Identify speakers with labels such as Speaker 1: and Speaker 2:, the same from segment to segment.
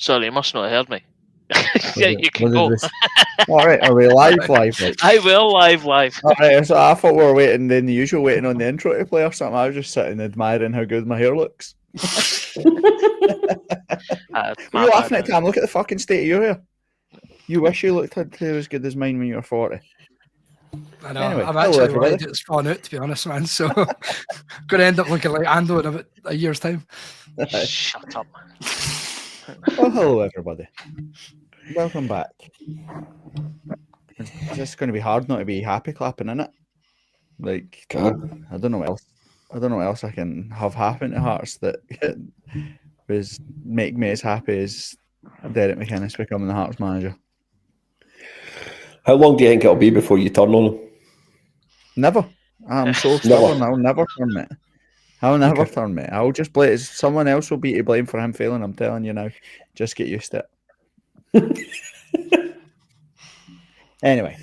Speaker 1: Sorry, you must not have heard me. Yeah, you can go.
Speaker 2: All right, are we live? Like?
Speaker 1: I will live.
Speaker 2: All right, so I thought we were waiting, then the usual waiting on the intro to play or something. I was just sitting admiring how good my hair looks. What are you laughing at, Cam? Look at the fucking state of your hair. You wish you looked as good as mine when you were 40.
Speaker 3: I know. Anyway, I've actually worried it's fallen out, to be honest, man. So going to end up looking like Ando in about a year's time.
Speaker 1: Shut up, man.
Speaker 2: Well, hello, everybody. Welcome back. It's just going to be hard not to be happy clapping, isn't it? Like, I don't know what else. I don't know what else I can have happen to Hearts that was make me as happy as Derek McInnes becoming the Hearts manager.
Speaker 4: How long do you think it'll be before you turn on him?
Speaker 2: Never. I'm so stubborn. I'll never turn, mate. I'll never turn, mate. I'll just blame. Someone else will be to blame for him failing. I'm telling you now. Just get used to it. Anyway,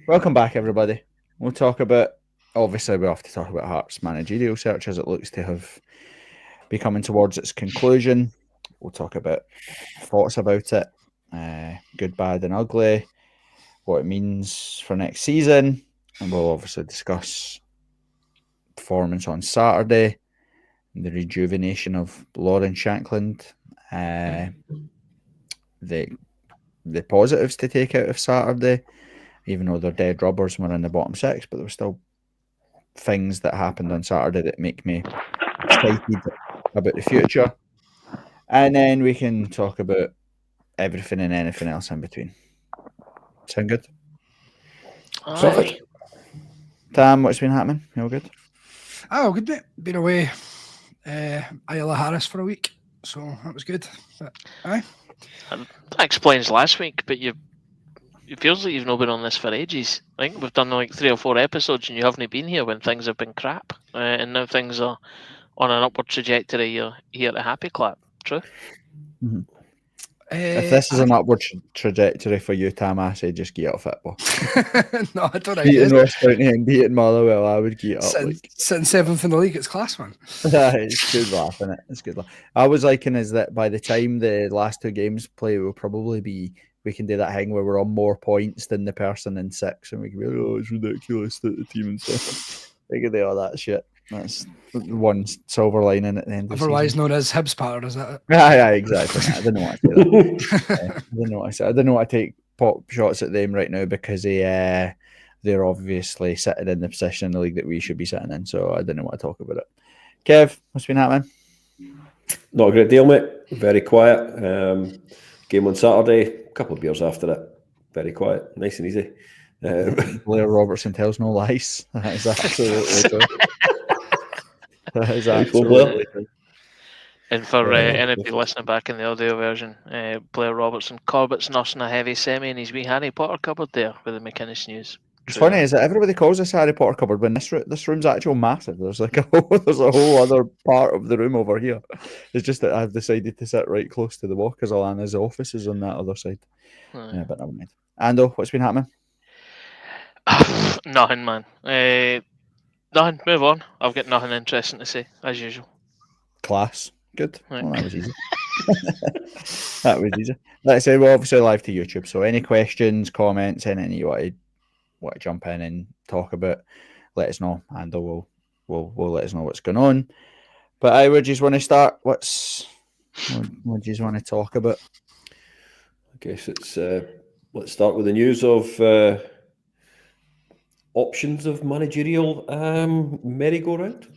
Speaker 2: welcome back, everybody. We'll talk about. Obviously, we have to talk about Hearts' managerial search as it looks to have be coming towards its conclusion. We'll talk about thoughts about it, good, bad, and ugly, what it means for next season, and we'll obviously discuss performance on Saturday, the rejuvenation of Lauren Shankland, the positives to take out of Saturday, even though they're dead rubbers and we're in the bottom six, but there were still things that happened on Saturday that make me excited about the future. And then we can talk about everything and anything else in between. Sound good?
Speaker 4: Perfect.
Speaker 2: Tam, what's been happening? You all good?
Speaker 3: Oh, good, mate. Been away Isla Harris for a week, so that was good. But, aye.
Speaker 1: That explains last week, but it feels like you've not been on this for ages. I think we've done like 3 or 4 episodes and you haven't been here when things have been crap. And now things are on an upward trajectory. You're here to Happy Clap. True?
Speaker 2: Mm-hmm. If this is an upward trajectory for you, Tam, I say just get out of football.
Speaker 3: No, I don't know.
Speaker 2: Beating Ross County and beating Motherwell, I would get up.
Speaker 3: Sitting 7th in the league, it's class, man.
Speaker 2: It's good laugh, isn't it? It's good laugh. I was liking is that by the time the last 2 games play, we'll probably be, we can do that thing where we're on more points than the person in 6, and we can be like, oh, it's ridiculous that the team in 7. We can do all that shit. That's one silver lining at the end of the season.
Speaker 3: Otherwise known as Hibs pattern, is that it?
Speaker 2: Yeah, exactly. I don't know what I say that. I don't know what I say. I don't know what I take pop shots at them right now because they're obviously sitting in the position in the league that we should be sitting in. So I don't know what to talk about it. Kev, what's been happening?
Speaker 4: Not a great deal, mate. Very quiet. Game on Saturday. A couple of beers after it. Very quiet. Nice and easy.
Speaker 2: Blair Robertson tells no lies. That is absolutely true. That is absolutely true.
Speaker 1: And for anybody listening back in the audio version, Blair Robertson, Corbett's nursing a heavy semi in his wee Harry Potter cupboard there with the McInnes news.
Speaker 2: It's funny is that everybody calls this Harry Potter cupboard when this room's actually massive. There's like there's a whole other part of the room over here. It's just that I've decided to sit right close to the wall because Alana's office is on that other side. Yeah, but never mind. Ando, what's been happening?
Speaker 1: Nothing, man. Nothing. Move on. I've got nothing interesting to say as usual.
Speaker 2: Class. Good.
Speaker 1: Right.
Speaker 2: Well, that was easy. That was easy. Like I said, we're obviously live to YouTube, so any questions, comments, anything you want to jump in and talk about, let us know, and we'll let us know what's going on. But I would just want to start. What do you want to talk about?
Speaker 4: I guess it's let's start with the news of options of managerial merry-go-round.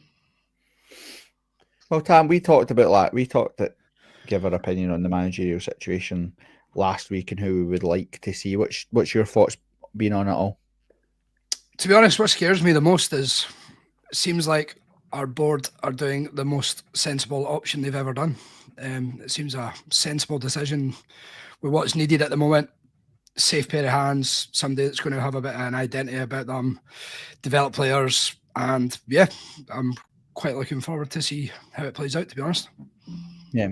Speaker 2: Well, Tam, we talked give our opinion on the managerial situation last week and who we would like to see. What's your thoughts been on it all?
Speaker 3: To be honest, what scares me the most is it seems like our board are doing the most sensible option they've ever done. It seems a sensible decision with what's needed at the moment. Safe pair of hands, somebody that's going to have a bit of an identity about them, develop players, and yeah, I'm quite looking forward to see how it plays out, to be honest.
Speaker 2: Yeah.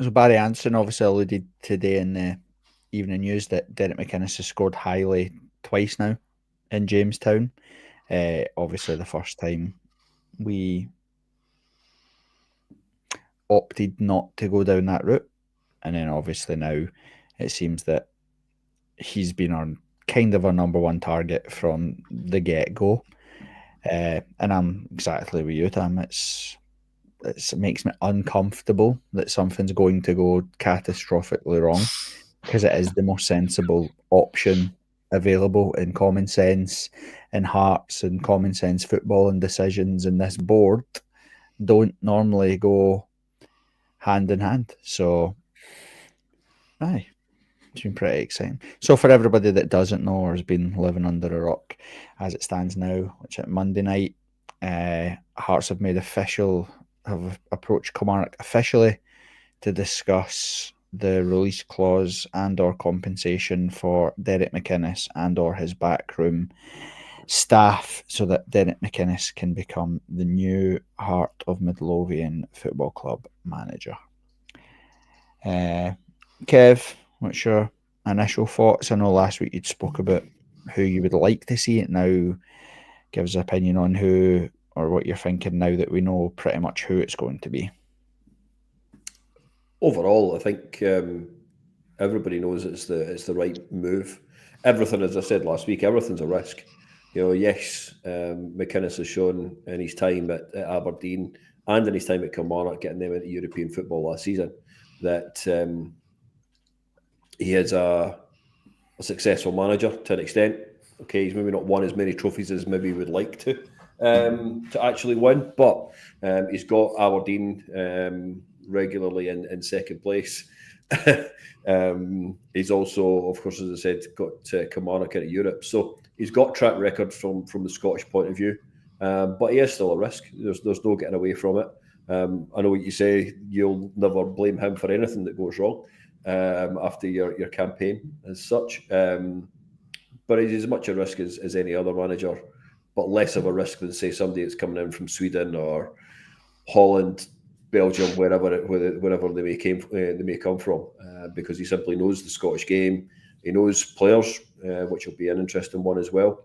Speaker 2: So Barry Anderson obviously alluded today in the evening news that Derek McInnes has scored highly twice now in Jamestown. Obviously the first time we opted not to go down that route. and then obviously now it seems that he's been on kind of a number one target from the get-go. And I'm exactly with you, Tam. It makes me uncomfortable that something's going to go catastrophically wrong, because it is the most sensible option available in common sense and hearts and common sense football and decisions, and this board don't normally go hand in hand. So, aye, it's been pretty exciting. So for everybody that doesn't know or has been living under a rock, as it stands now, which at Monday night, Hearts have approached Kilmarnock officially to discuss the release clause and or compensation for Derek McInnes and or his backroom staff, so that Derek McInnes can become the new Heart of Midlothian Football Club manager. Kev, what's your initial thoughts? I know last week you'd spoke about who you would like to see it. Now give us an opinion on who or what you're thinking now that we know pretty much who it's going to be.
Speaker 4: Overall, I think everybody knows it's the right move. Everything, as I said last week, everything's a risk. Yes, McInnes has shown in his time at Aberdeen and in his time at Kilmarnock, getting them into European football last season, that he is a successful manager to an extent. Okay, he's maybe not won as many trophies as maybe he would like to actually win, but he's got Aberdeen regularly in second place. He's also, of course, as I said, got Kilmarnock into Europe, so he's got track record from the Scottish point of view, but he is still a risk. There's no getting away from it. I know what you say, you'll never blame him for anything that goes wrong after your campaign as such, but he's as much a risk as any other manager, but less of a risk than, say, somebody that's coming in from Sweden or Holland, Belgium, wherever they may come from, because he simply knows the Scottish game. He knows players, which will be an interesting one as well.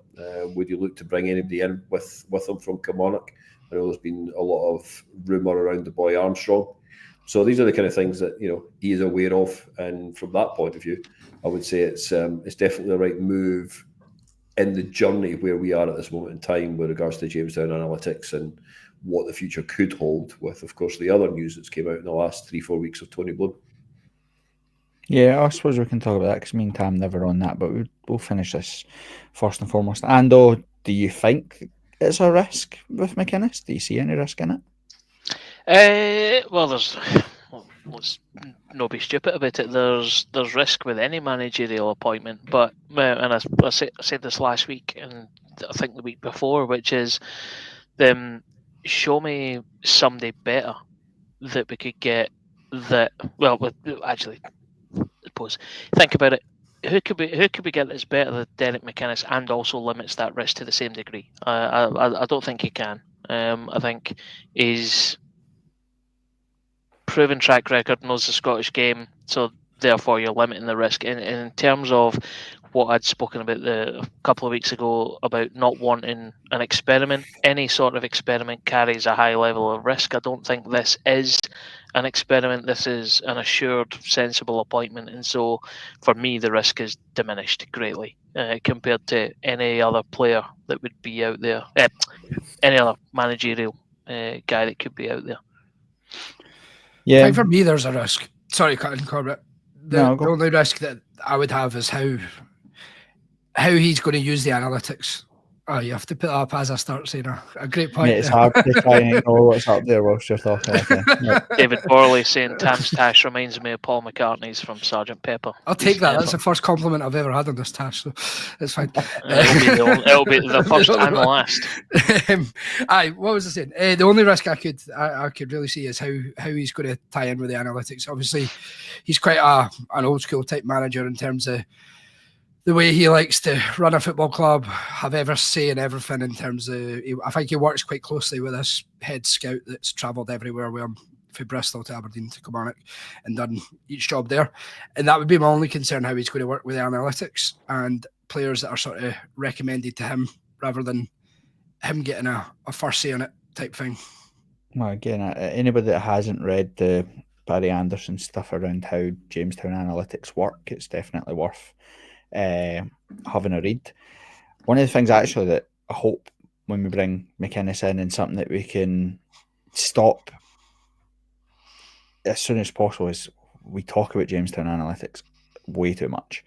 Speaker 4: Would you look to bring anybody in with him from Kilmarnock? I know there's been a lot of rumour around the boy Armstrong. So these are the kind of things that he is aware of, and from that point of view, I would say it's definitely the right move in the journey where we are at this moment in time with regards to Jamestown Analytics and what the future could hold, with, of course, the other news that's came out in the last 3-4 weeks of Tony Bloom.
Speaker 2: Yeah, I suppose we can talk about that, because me and Tam never on that, but we'll finish this first and foremost. Ando, do you think it's a risk with McInnes? Do you see any risk in it?
Speaker 1: Well, let's not be stupid about it. There's risk with any managerial appointment, but and I said this last week and I think the week before, which is them show me somebody better that we could get. That actually, suppose think about it. Who could we get that's better than Derek McInnes and also limits that risk to the same degree? I don't think he can. I think he's proven track record, knows the Scottish game, so therefore you're limiting the risk. In terms of what I'd spoken about a couple of weeks ago about not wanting an experiment, any sort of experiment carries a high level of risk. I don't think this is an experiment. This is an assured, sensible appointment, and so for me the risk is diminished greatly compared to any other player that would be out there, any other managerial guy that could be out there.
Speaker 3: Yeah, I think for me there's a risk. Sorry, Corbett. The only risk that I would have is how he's going to use the analytics. Oh, you have to put up as I start saying a great point.
Speaker 2: Mate, it's hard to try and know what's up there whilst you're talking. Okay.
Speaker 1: David Borley saying Tam's Tash reminds me of Paul McCartney's from Sgt. Pepper.
Speaker 3: I'll take that. That's the first compliment I've ever had on this Tash, so it's fine.
Speaker 1: It'll be the first and the last.
Speaker 3: What was I saying? The only risk I could really see is how he's going to tie in with the analytics. Obviously, he's quite an old school type manager in terms of the way he likes to run a football club, have every say in everything in terms of... I think he works quite closely with his head scout that's travelled everywhere with him, from Bristol to Aberdeen to Kilmarnock, and done each job there. And that would be my only concern, how he's going to work with the analytics and players that are sort of recommended to him rather than him getting a first say on it type thing.
Speaker 2: Well, again, anybody that hasn't read the Barry Anderson stuff around how Jamestown analytics work. It's definitely worth having a read. One of the things actually that I hope when we bring McInnes in, and something that we can stop as soon as possible, is we talk about Jamestown analytics way too much.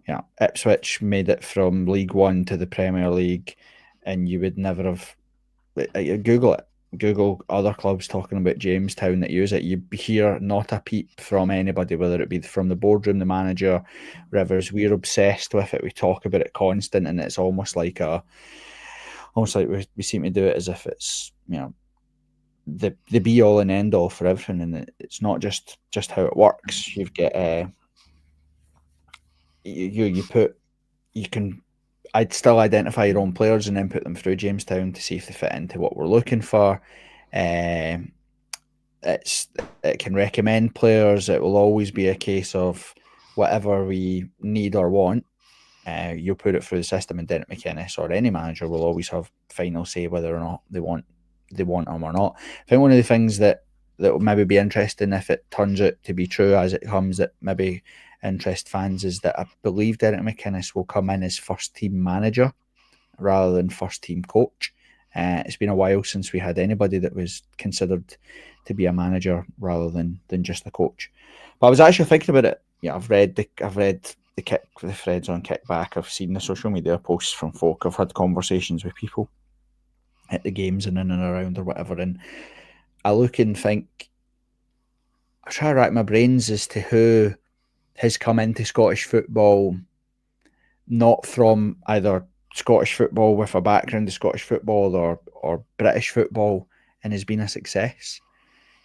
Speaker 2: Yeah, Ipswich made it from League One to the Premier League, and you would never have. Google it. Google other clubs talking about Jamestown that use it. You hear not a peep from anybody, whether it be from the boardroom, the manager, Rivers. We're obsessed with it. We talk about it constant, and it's almost like we seem to do it as if it's the be all and end all for everything, and it's not just how it works. You've got you can I'd still identify your own players and then put them through Jamestown to see if they fit into what we're looking for. It can recommend players. It will always be a case of whatever we need or want. You'll put it through the system, and Derek McInnes or any manager will always have final say whether or not they want them or not. I think one of the things that will maybe be interesting, if it turns out to be true as it comes, that maybe interest fans, is that I believe Derek McInnes will come in as first team manager rather than first team coach. It's been a while since we had anybody that was considered to be a manager rather than just a coach. But I was actually thinking about it. Yeah, I've read the threads on Kickback. I've seen the social media posts from folk. I've had conversations with people at the games and in and around or whatever, and I look and think, I try to rack my brains as to who has come into Scottish football not from either Scottish football with a background of Scottish football or British football and has been a success.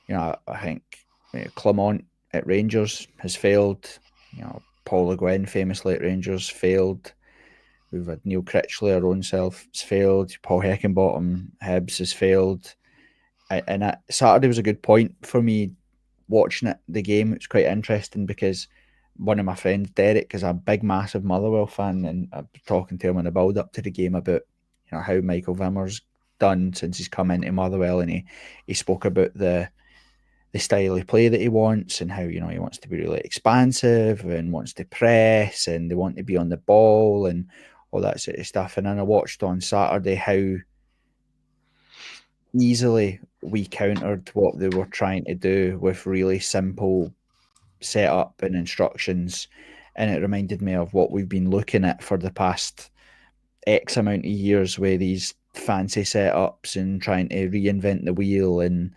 Speaker 2: I think Clement at Rangers has failed. Paul Le Guen famously at Rangers failed. We've had Neil Critchley, our own self, has failed. Paul Heckingbottom, Hibs, has failed. And Saturday was a good point for me watching the game. It's quite interesting because one of my friends, Derek, is a big, massive Motherwell fan, and I've been talking to him in the build-up to the game about how Michael Vimmer's done since he's come into Motherwell, and he spoke about the style of play that he wants, and how he wants to be really expansive and wants to press, and they want to be on the ball and all that sort of stuff. And then I watched on Saturday how easily we countered what they were trying to do with really simple setup and instructions, and it reminded me of what we've been looking at for the past X amount of years with these fancy setups and trying to reinvent the wheel and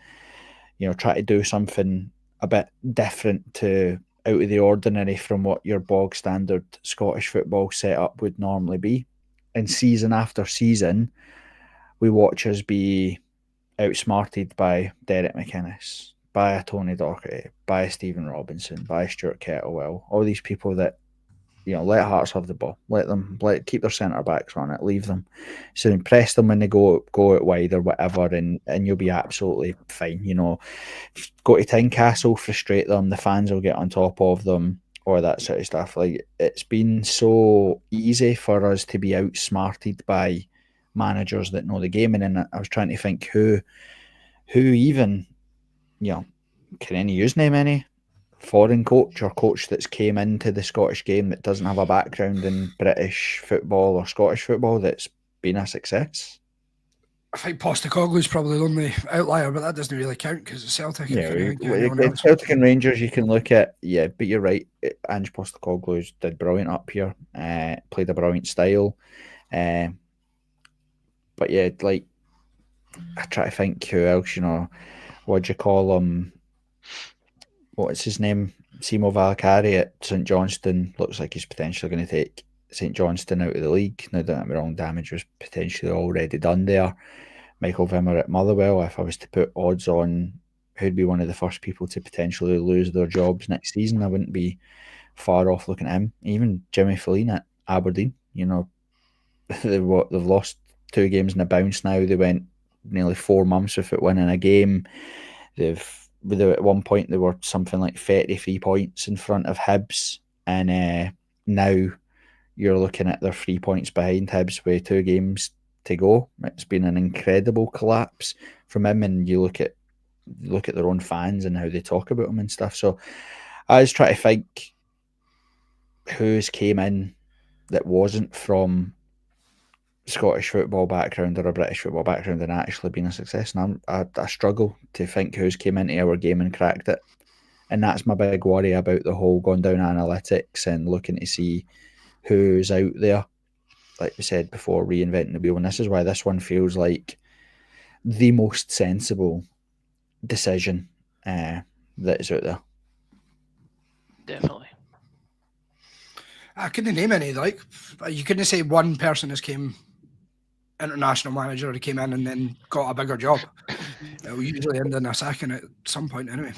Speaker 2: try to do something a bit different to out of the ordinary from what your bog standard Scottish football setup would normally be. And season after season, we watch us be outsmarted by Derek McInnes, by a Tony Docherty, by a Stephen Robinson, by a Stuart Kettlewell, all these people that let Hearts have the ball, keep their centre backs on it, leave them, so press them when they go out wide or whatever, and you'll be absolutely fine. Go to Tynecastle, frustrate them, the fans will get on top of them, or that sort of stuff. Like, it's been so easy for us to be outsmarted by managers that know the game, and then I was trying to think who even can any use name any foreign coach or coach that's came into the Scottish game that doesn't have a background in British football or Scottish football that's been a success?
Speaker 3: I think Postecoglou's probably the only outlier, but that doesn't really count because it's Celtic.
Speaker 2: Celtic and Rangers you can look at, but you're right. Ange Postecoglou's did brilliant up here, played a brilliant style, but I try to think who else. What do you call him? What's his name? Simo Valakari at St Johnstone looks like he's potentially going to take St Johnstone out of the league. Now, don't get me wrong, damage was potentially already done there. Michael Vimmer at Motherwell, if I was to put odds on who'd be one of the first people to potentially lose their jobs next season, I wouldn't be far off looking at him. Even Jimmy Fellaini at Aberdeen, they've lost 2 games in a bounce now. They went nearly 4 months without winning a game. At one point they were something like 33 points in front of Hibs, and now you're looking at their 3 points behind Hibs with 2 games to go. It's been an incredible collapse from him, and you look at look at their own fans and how they talk about them and stuff. So I was trying to think who's came in that wasn't from Scottish football background or a British football background and actually been a success. And I struggle to think who's came into our game and cracked it. And that's my big worry about the whole going down analytics and looking to see who's out there. Like we said before, reinventing the wheel. And this is why this one feels like the most sensible decision that is out there.
Speaker 1: Definitely.
Speaker 3: I couldn't name any. Like, you couldn't say one person has came international manager who came in and then got a bigger job. It'll usually end in a sacking at some point anyway.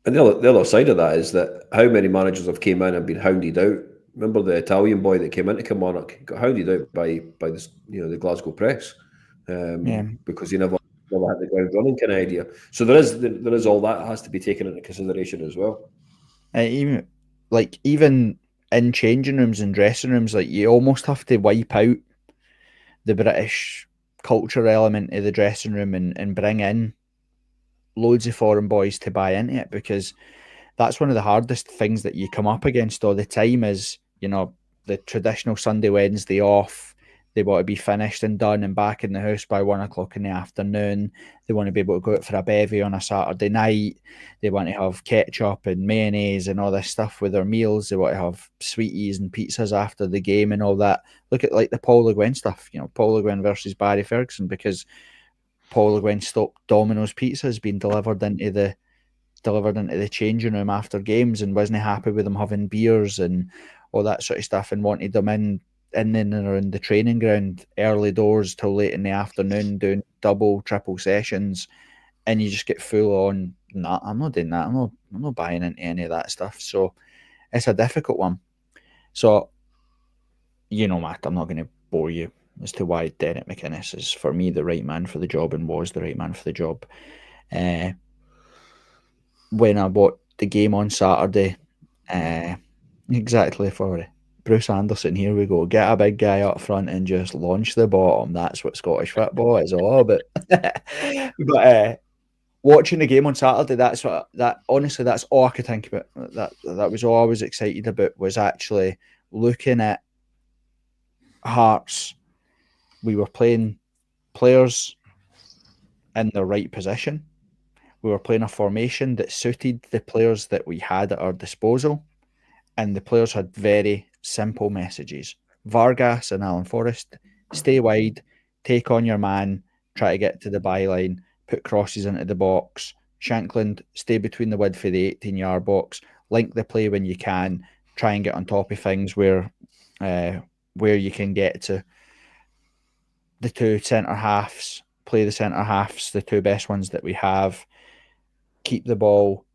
Speaker 4: And the other side of that is that how many managers have came in and been hounded out. Remember the Italian boy that came into Kilmarnock got hounded out by this, the Glasgow press, because he never had the ground running kind of idea. So there is all that has to be taken into consideration as well.
Speaker 2: Even in changing rooms and dressing rooms, like you almost have to wipe out the British culture element of the dressing room and bring in loads of foreign boys to buy into it, because that's one of the hardest things that you come up against all the time is, the traditional Sunday, Wednesday off. They want to be finished and done and back in the house by 1 o'clock in the afternoon. They want to be able to go out for a bevy on a Saturday night. They want to have ketchup and mayonnaise and all this stuff with their meals. They want to have sweeties and pizzas after the game and all that. Look at like the Paul Le Guen stuff, Paul Le Guen versus Barry Ferguson, because Paul Le Guen stopped Domino's pizzas being delivered into the changing room after games and wasn't happy with them having beers and all that sort of stuff and wanted them in and around the training ground early doors till late in the afternoon doing double, triple sessions, and you just get full on, nah, I'm not doing that. I'm not buying into any of that stuff. So it's a difficult one. So, Matt, I'm not going to bore you as to why Derek McInnes is, for me, the right man for the job and was the right man for the job. When I bought the game on Saturday, exactly for Bruce Anderson, here we go. Get a big guy up front and just launch the bottom. That's what Scottish football is all about. But watching the game on Saturday, that's all I could think about. That was all I was excited about, was actually looking at Hearts. We were playing players in the right position. We were playing a formation that suited the players that we had at our disposal, and the players had very simple messages. Vargas and Alan Forrest, stay wide, take on your man, try to get to the byline, put crosses into the box. Shankland, stay between the width of the 18-yard box, link the play when you can, try and get on top of things where you can get to. The two centre halves, play the centre halves, the two best ones that we have. Keep the ball,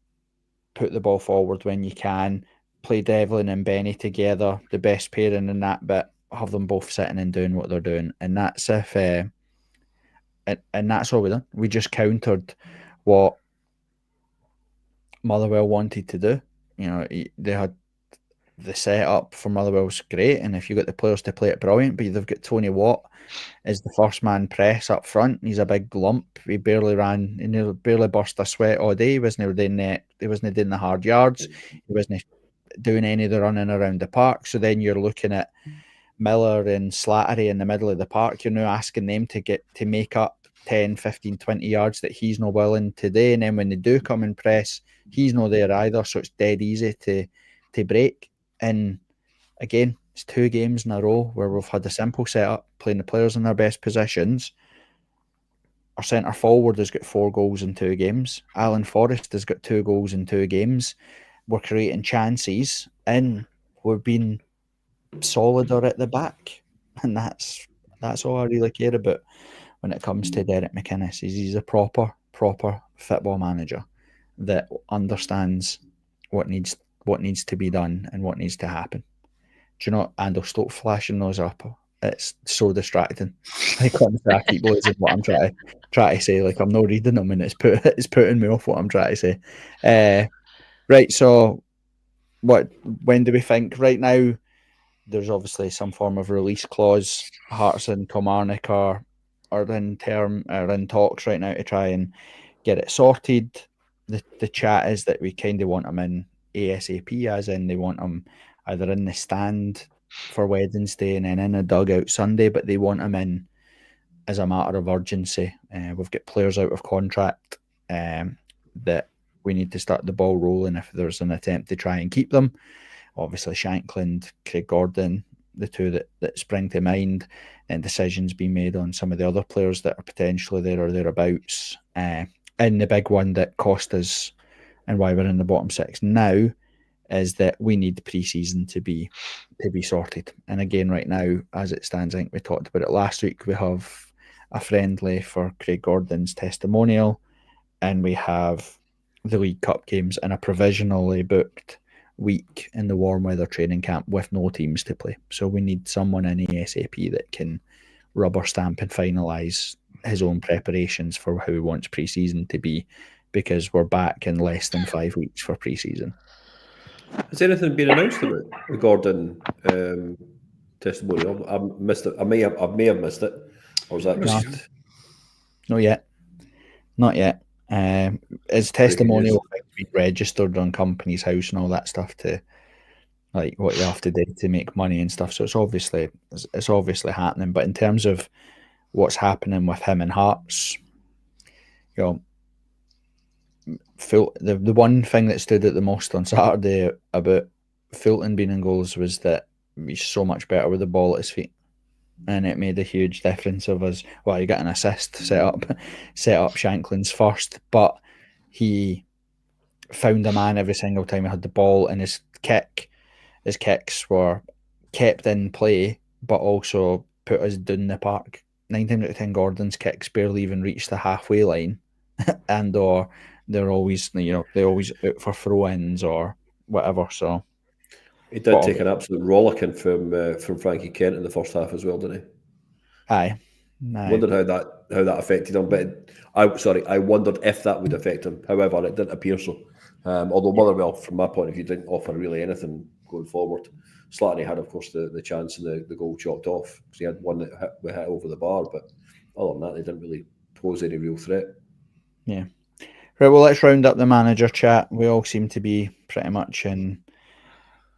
Speaker 2: put the ball forward when you can. Play Devlin and Benny together, the best pairing in that bit. Have them both sitting and doing what they're doing, and that's and that's all we done. We just countered what Motherwell wanted to do. They had the setup for Motherwell's great, and if you got the players to play it, brilliant. But they've got Tony Watt as the first man press up front. He's a big lump. He barely ran, and he barely burst a sweat all day. He wasn't doing the hard yards. He wasn't doing any of the running around the park. So then you're looking at Miller and Slattery in the middle of the park. You're now asking them to make up 10, 15, 20 yards that he's not willing to do. And then when they do come and press, he's not there either. So it's dead easy to break. And again, it's 2 games in a row where we've had a simple setup, playing the players in their best positions. Our centre forward has got 4 goals in 2 games. Alan Forrest has got 2 goals in 2 games. We're creating chances, and we're being solider at the back. And that's all I really care about when it comes to Derek McInnes. He's a proper football manager that understands what needs to be done and what needs to happen. Do you know? And he'll stop flashing those up. It's so distracting. Like, honestly, I keep losing what I'm trying to say. Like, I'm not reading them, and it's putting me off what I'm trying to say. Right. So, when do we think? Right now, there's obviously some form of release clause. Hearts and Kilmarnock are in talks right now to try and get it sorted. The chat is that we kind of want them in ASAP, as in they want them either in the stand for Wednesday and then in a dugout Sunday, but they want them in as a matter of urgency. We've got players out of contract that we need to start the ball rolling if there's an attempt to try and keep them. Obviously, Shankland, Craig Gordon, the two that spring to mind, and decisions being made on some of the other players that are potentially there or thereabouts. And the big one that cost us and why we're in the bottom six now is that we need pre-season to be sorted. And again, right now, as it stands, I think we talked about it last week, we have a friendly for Craig Gordon's testimonial, and we have the League Cup games and a provisionally booked week in the warm weather training camp with no teams to play. So we need someone in ASAP that can rubber stamp and finalise his own preparations for how he wants pre-season to be, because we're back in less than 5 weeks for pre-season.
Speaker 4: Has anything been announced about the Gordon testimonial? I missed it. I may have missed it. Or was that just...
Speaker 2: Not yet. His testimonial being registered on Company's House and all that stuff to like what you have to do to make money and stuff. So it's obviously happening. But in terms of what's happening with him and Hearts, you know, the one thing that stood out the most on Saturday about Fulton being in goals was that he's so much better with the ball at his feet. And it made a huge difference of us. Well, he got an assist set up Shankland's first, but he found a man every single time he had the ball, and his kicks were kept in play, but also put us down the park. 9 times out of 10, Gordon's kicks barely even reach the halfway line, and or they're always, they always out for throw-ins or whatever. So
Speaker 4: he did take an absolute rollicking from Frankie Kent in the first half as well, didn't he?
Speaker 2: Aye.
Speaker 4: Wondered how that affected him, but I wondered if that would affect him. However, it didn't appear so. Although Motherwell, from my point of view, didn't offer really anything going forward. Slattery had, of course, the chance and the goal chopped off because he had one that hit over the bar, but other than that, they didn't really pose any real threat.
Speaker 2: Yeah. Right, well, let's round up the manager chat. We all seem to be pretty much in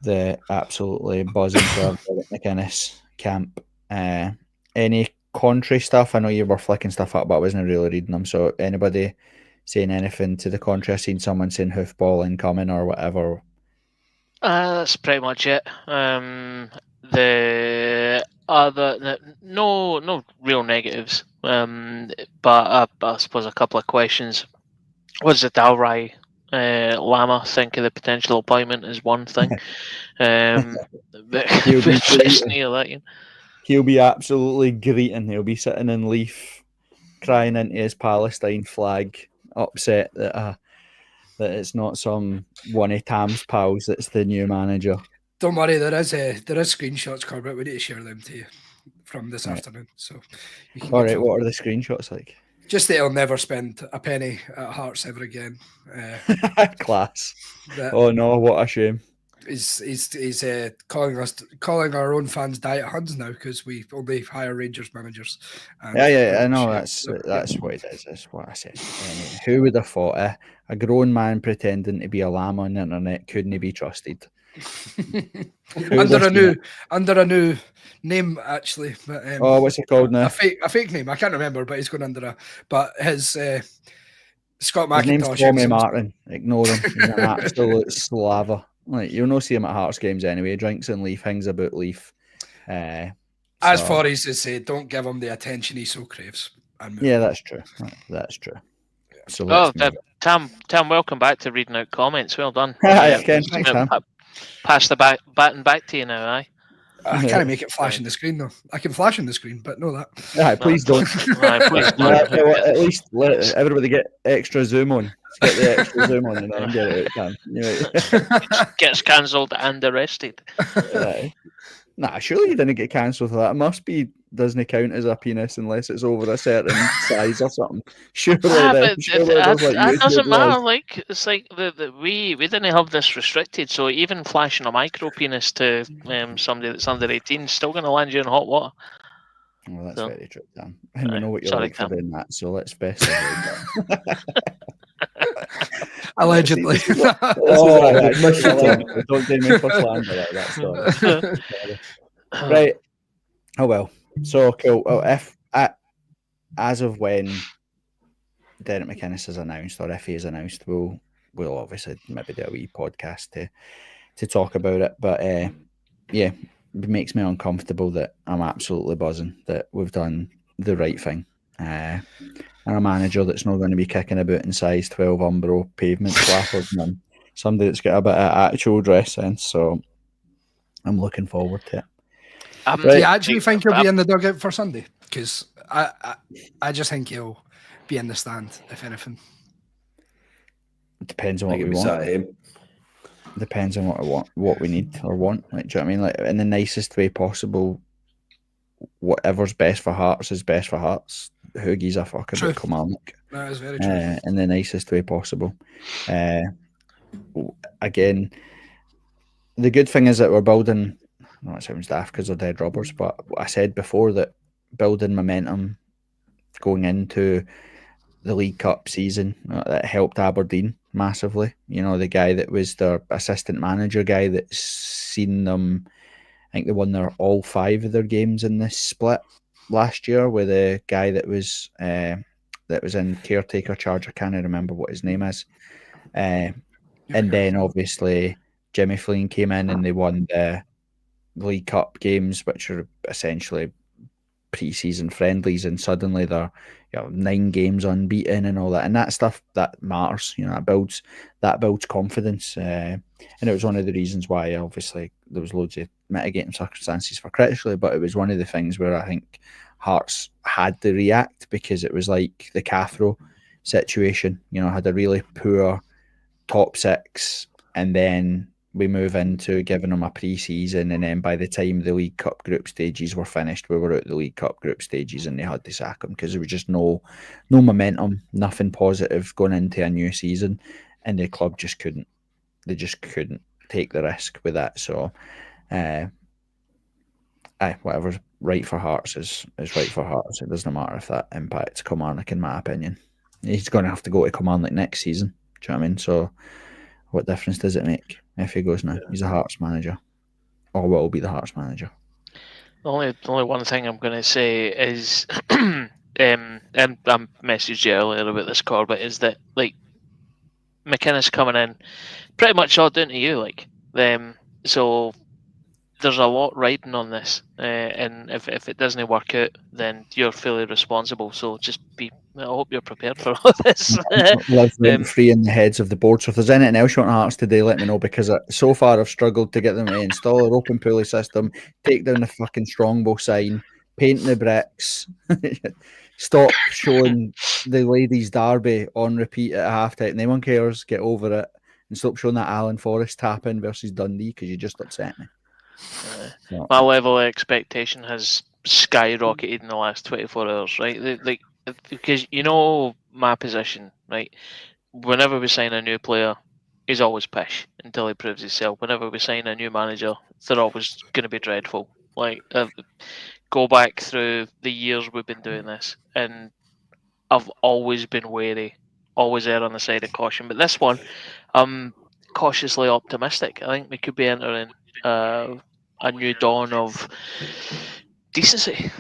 Speaker 2: the absolutely buzzing for McInnes camp. Any contrary stuff? I know you were flicking stuff up, but I wasn't really reading them. So anybody saying anything to the contrary? I've seen someone saying hoofball incoming or whatever.
Speaker 1: That's pretty much it. The other no real negatives. But I suppose a couple of questions. What does the Dalry Lama think of the potential appointment is one thing. But
Speaker 2: he'll be absolutely greeting. He'll be sitting in Leaf, crying into his Palestine flag, upset that it's not some one of Tam's pals that's the new manager.
Speaker 3: Don't worry, there is screenshots, Corbett. We need to share them to you from this afternoon. So,
Speaker 2: all right, what are the screenshots like?
Speaker 3: Just that he'll never spend a penny at Hearts ever again.
Speaker 2: Class. Oh no, what a shame.
Speaker 3: He's calling our own fans diet Huns now because we only hire Rangers managers.
Speaker 2: Yeah, I know that's what it is. That's what I said. Who would have thought a grown man pretending to be a lamb on the internet couldn't be trusted?
Speaker 3: under a new name actually. But,
Speaker 2: what's it called now?
Speaker 3: A fake name. I can't remember, but he's going under but his Scott McIntosh.
Speaker 2: His name's Tommy Martin. Ignore him. He's an absolute slaver. Like, you'll not see him at Hearts games anyway. He drinks in Leaf, hangs about Leaf.
Speaker 3: As far as to say, don't give him the attention he so craves.
Speaker 2: Yeah, that's true. That's true.
Speaker 1: So Tam, welcome back to reading out comments. Well done.
Speaker 2: Thanks, Tam.
Speaker 1: Pass the baton back to you now, aye?
Speaker 3: I can't make it flash on the screen though. I can flash on the screen, but no that.
Speaker 2: Please don't.
Speaker 1: Please don't.
Speaker 2: At least let everybody get extra zoom on. Get the extra zoom on and then get it out.
Speaker 1: Gets cancelled and arrested.
Speaker 2: Nah, surely you didn't get cancelled for that. It must be doesn't count as a penis unless it's over a certain size or something. Surely
Speaker 1: that doesn't matter. Like it's like we didn't have this restricted, so even flashing a micro penis to somebody that's under 18 is still going to land you in hot water.
Speaker 2: Well, that's
Speaker 1: So,
Speaker 2: very true, Dan. And we know what you're
Speaker 1: sorry,
Speaker 2: like for
Speaker 1: Cam.
Speaker 2: doing that, so let's best avoid that.
Speaker 3: Allegedly.
Speaker 2: This is
Speaker 4: missed it, Tom.
Speaker 2: don't do me for slander like that. Sorry. Right. Oh well. So cool. Well, if as of when Derek McInnes is announced, or if he is announced, we'll obviously maybe do a wee podcast to talk about it. But yeah, it makes me uncomfortable that I'm absolutely buzzing that we've done the right thing. And a manager that's not going to be kicking about in size 12 Umbro pavement flappers, and somebody that's got a bit of actual dress sense. So I'm looking forward to it.
Speaker 3: Do you actually think he'll be in the dugout for Sunday? Because I just think he'll be in the stand, if anything.
Speaker 2: Depends on what we want. Depends on what I want, what we need or want. Like, do you know what I mean? Like, in the nicest way possible, whatever's best for Hearts is best for Hearts. Who gives a fuck about Kilmarnock?
Speaker 3: That is very true.
Speaker 2: In the nicest way possible. Again, the good thing is that we're building. No, it sounds daft because they're dead robbers, but I said before that building momentum going into the League Cup season that helped Aberdeen massively. You know, the guy that was their assistant manager guy that's seen them. I think they won all 5 of their games in this split last year with a guy that was in caretaker charge. I can't remember what his name is. And then obviously Jimmy Flynn came in and they won the League Cup games, which are essentially pre-season friendlies, and suddenly they're 9 games unbeaten and all that, and that stuff that matters. You know, that builds confidence, and it was one of the reasons why obviously there was loads of mitigating circumstances for critically, but it was one of the things where I think Hearts had to react, because it was like the Cathro situation. You know, had a really poor top 6, and then we move into giving them a pre-season, and then by the time the League Cup group stages were finished, we were at the League Cup group stages, and they had to sack him because there was just no momentum, nothing positive going into a new season, and the club just couldn't. They just couldn't take the risk with that. So, whatever's right for Hearts is right for Hearts. It doesn't matter if that impacts Kilmarnock, in my opinion. He's going to have to go to Kilmarnock next season. Do you know what I mean? So, what difference does it make if he goes now? He's a Hearts manager, or will be the Hearts manager.
Speaker 1: The only one thing I'm going to say is, and I messaged you earlier about this, Corbett, is that like McInnes coming in, pretty much all down to you. Like, so there's a lot riding on this, and if it doesn't work out, then you're fully responsible. So just I hope you're prepared for all this.
Speaker 2: Live rent-free in the heads of the board. So if there's anything else you want Hearts today, let me know, because so far I've struggled to get them to install an open pulley system, take down the fucking Strongbow sign, paint the bricks, stop showing the ladies' derby on repeat at halftime. No one cares. Get over it, and stop showing that Alan Forrest tap-in versus Dundee, because you just upset me.
Speaker 1: My level of expectation has skyrocketed in the last 24 hours, right? Like, because you know my position, right? Whenever we sign a new player, he's always pish until he proves himself. Whenever we sign a new manager, they're always going to be dreadful. Like, go back through the years we've been doing this, and I've always been wary, always err on the side of caution. But this one, I'm cautiously optimistic. I think we could be entering a new dawn of decency.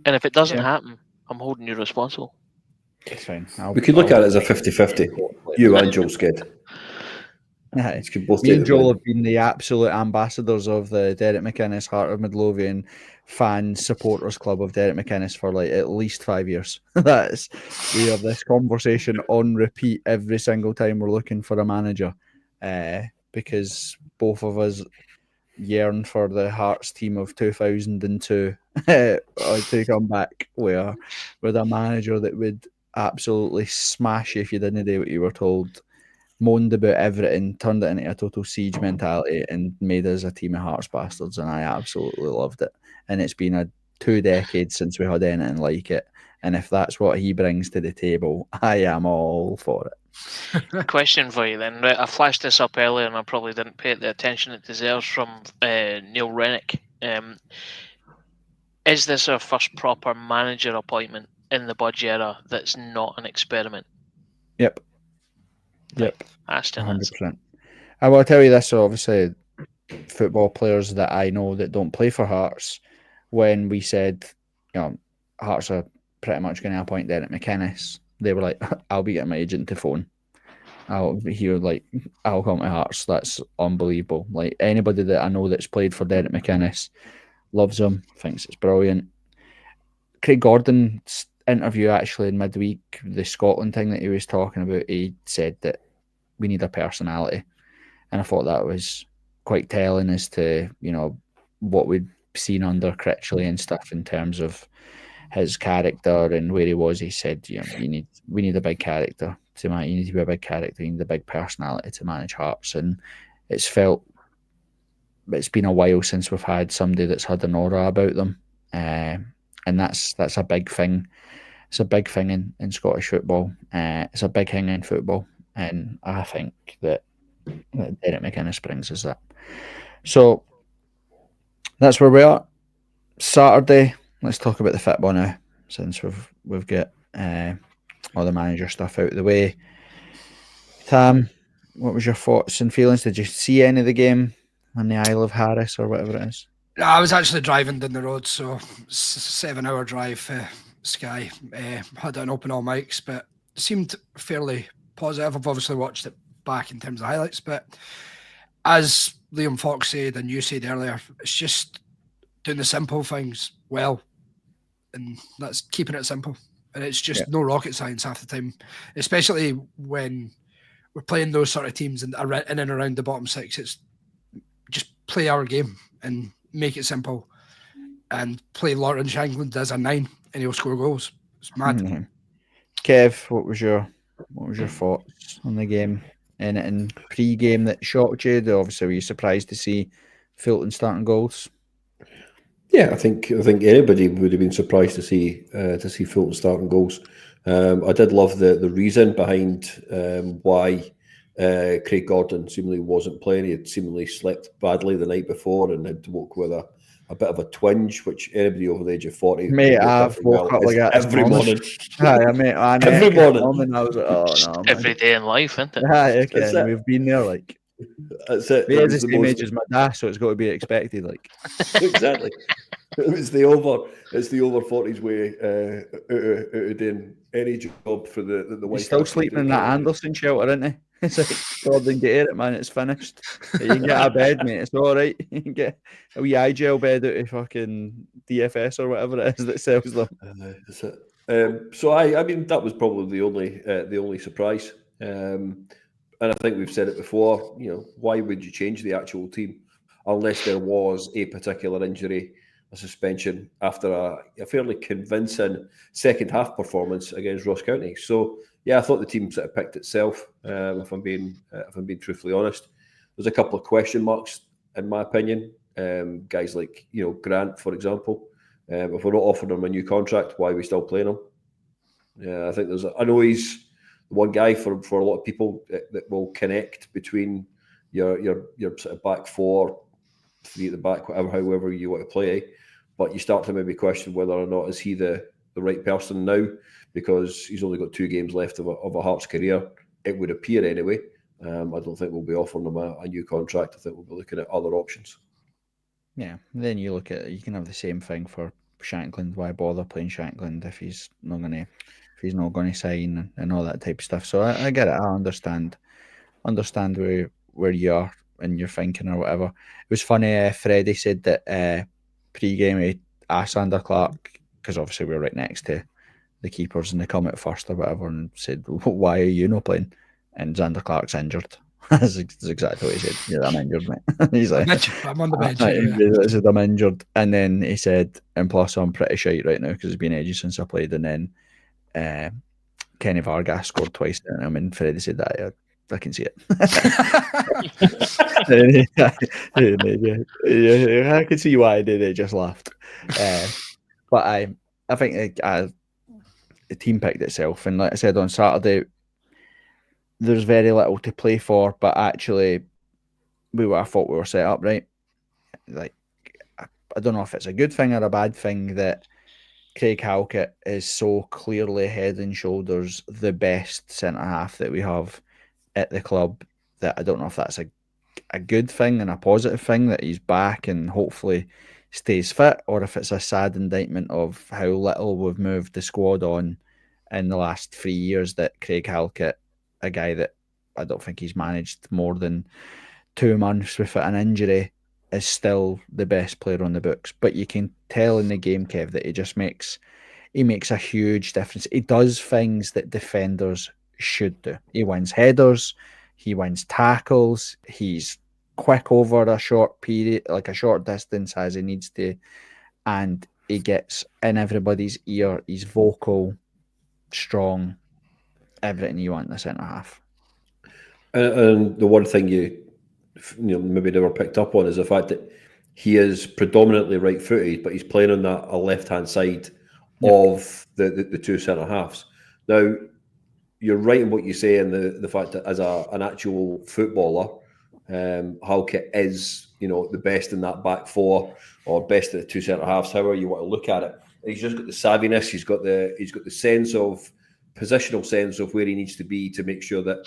Speaker 1: And if it doesn't happen, I'm holding you responsible.
Speaker 2: It's fine.
Speaker 4: We could look at it as a 50-50. You and Joel Skid.
Speaker 2: Yeah, me and Joel have been the absolute ambassadors of the Derek McInnes Heart of Midlothian fan supporters club of Derek McInnes for like at least 5 years. We have this conversation on repeat every single time we're looking for a manager, because both of us yearn for the Hearts team of 2002 to come back with a manager that would absolutely smash you if you didn't do what you were told, moaned about everything, turned it into a total siege mentality, and made us a team of Hearts bastards, and I absolutely loved it. And it's been 2 decades since we had anything like it, and if that's what he brings to the table, I am all for it.
Speaker 1: Question for you then. Right, I flashed this up earlier and I probably didn't pay it the attention it deserves, from Neil Rennick. Is this our first proper manager appointment in the Budge era that's not an experiment?
Speaker 2: Yep.
Speaker 1: Right.
Speaker 2: 100%. I will tell you this, so obviously football players that I know that don't play for Hearts, when we said, Hearts are pretty much going to appoint Derek McInnes, they were like, I'll be getting my agent to phone. I'll come to Hearts. That's unbelievable. Like, anybody that I know that's played for Derek McInnes loves him, thinks it's brilliant. Craig Gordon's interview actually in midweek, the Scotland thing that he was talking about, he said that we need a personality. And I thought that was quite telling as to, what we'd seen under Critchley and stuff in terms of his character and where he was. He said, we need a big character to manage. You need to be a big character. You need a big personality to manage Hearts. And it's been a while since we've had somebody that's had an aura about them. And that's a big thing. It's a big thing in Scottish football. It's a big thing in football. And I think that Derek McInnes brings us that. So that's where we are. Saturday, let's talk about the football now, since we've got all the manager stuff out of the way. Tam, what was your thoughts and feelings? Did you see any of the game on the Isle of Harris or whatever it is?
Speaker 3: I was actually driving down the road, so 7-hour drive. Sky had an open all mics, but seemed fairly positive. I've obviously watched it back in terms of highlights, but as Liam Fox said and you said earlier, it's just doing the simple things well, and that's keeping it simple. And it's just no rocket science half the time, especially when we're playing those sort of teams in and around the bottom six. It's just play our game and make it simple, and play Lawrence Shankland as a 9, and he'll score goals. It's mad.
Speaker 2: Mm-hmm. Kev, what was your thoughts on the game? Anything pre-game that shocked you? Obviously, were you surprised to see Fulton starting goals?
Speaker 4: Yeah, I think anybody would have been surprised to see Fulton starting goals. I did love the reason behind why Craig Gordon seemingly wasn't playing. He had seemingly slept badly the night before and had woke with a bit of a twinge, which anybody over the age of 40...
Speaker 2: Mate, I've woke up like that
Speaker 4: every morning.
Speaker 2: Hi, mate.
Speaker 4: Every morning.
Speaker 2: I was like, oh no.
Speaker 1: Every day in life, isn't it?
Speaker 2: Hi, okay. We've been there, like...
Speaker 4: That's it.
Speaker 2: He has the same age as my dad, so it's got to be expected, like...
Speaker 4: Exactly. It's the over 40s way out of doing any job for the wife.
Speaker 2: He's still sleeping in that Anderson shelter, isn't he? It's like, Gordon, get it, man. It's finished. You can get out of bed, mate. It's all right. You can get a wee eye gel bed out of fucking DFS or whatever it is that sells them.
Speaker 4: That's it. So I mean, that was probably the only surprise. And I think we've said it before. Why would you change the actual team unless there was a particular injury, a suspension after a fairly convincing second half performance against Ross County? So yeah, I thought the team sort of picked itself. If I'm being truthfully honest, there's a couple of question marks in my opinion. Guys like Grant, for example. If we're not offering him a new contract, why are we still playing him? Yeah, I think I know he's the one guy for a lot of people that will connect between your sort of back four, 3 at the back, however you want to play. But you start to maybe question whether or not is he the right person now, because he's only got 2 games left of a Hearts career. It would appear anyway. I don't think we'll be offering him a new contract. I think we'll be looking at other options.
Speaker 2: Yeah, then you can have the same thing for Shankland. Why bother playing Shankland if he's not going to sign and all that type of stuff? So I get it. I understand where you are and you're thinking or whatever. It was funny. Freddie said that pre-game he asked Sander Clark, because obviously we're right next to the keepers and they come out first or whatever, and said, "Why are you not playing?" And Sander Clark's injured. That's exactly what he said. Yeah, I'm injured, mate. He's like,
Speaker 3: I'm on the bench.
Speaker 2: He said, I'm injured. And then he said, and plus I'm pretty shite right now because it's been ages since I played. And then Kenny Vargas scored twice. And Freddie said that. Yeah, I can see it. I can see why they just laughed. But I think the team picked itself. And like I said on Saturday, there's very little to play for, but actually I thought we were set up right. Like I don't know if it's a good thing or a bad thing that Craig Halkett is so clearly head and shoulders the best centre half that we have at the club, that I don't know if that's a good thing and a positive thing that he's back and hopefully stays fit, or if it's a sad indictment of how little we've moved the squad on in the last 3 years, that Craig Halkett, a guy that I don't think he's managed more than 2 months without an injury, is still the best player on the books. But you can tell in the game, Kev, that he makes a huge difference. He does things that defenders should do. He wins headers, he wins tackles, he's quick over a short period, like a short distance as he needs to, and he gets in everybody's ear. He's vocal, strong, everything you want in the centre half.
Speaker 4: And the one thing you maybe never picked up on is the fact that he is predominantly right-footed, but he's playing on a left-hand side of the two centre halves. Now, you're right in what you say, and the fact that as an actual footballer, Halkett is the best in that back four, or best at the two centre halves, however you want to look at it. And he's just got the savviness. He's got the sense of positional sense of where he needs to be to make sure that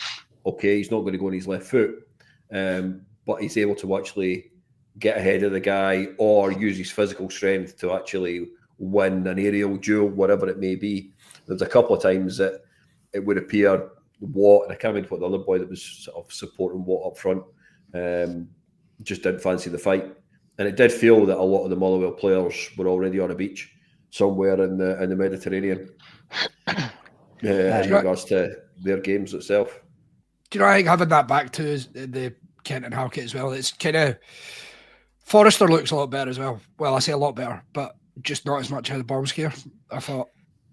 Speaker 4: he's not going to go on his left foot, but he's able to actually get ahead of the guy or use his physical strength to actually win an aerial duel, whatever it may be. There's a couple of times that it would appear Watt, and I can't remember what the other boy that was sort of supporting Watt up front, just didn't fancy the fight. And it did feel that a lot of the Motherwell players were already on a beach somewhere in the Mediterranean in regards to their games itself.
Speaker 3: Do you know, I think having that back to the Kent and Halkett as well, it's kind of... Forrester looks a lot better as well. Well, I say a lot better, but just not as much as Bombscare. I thought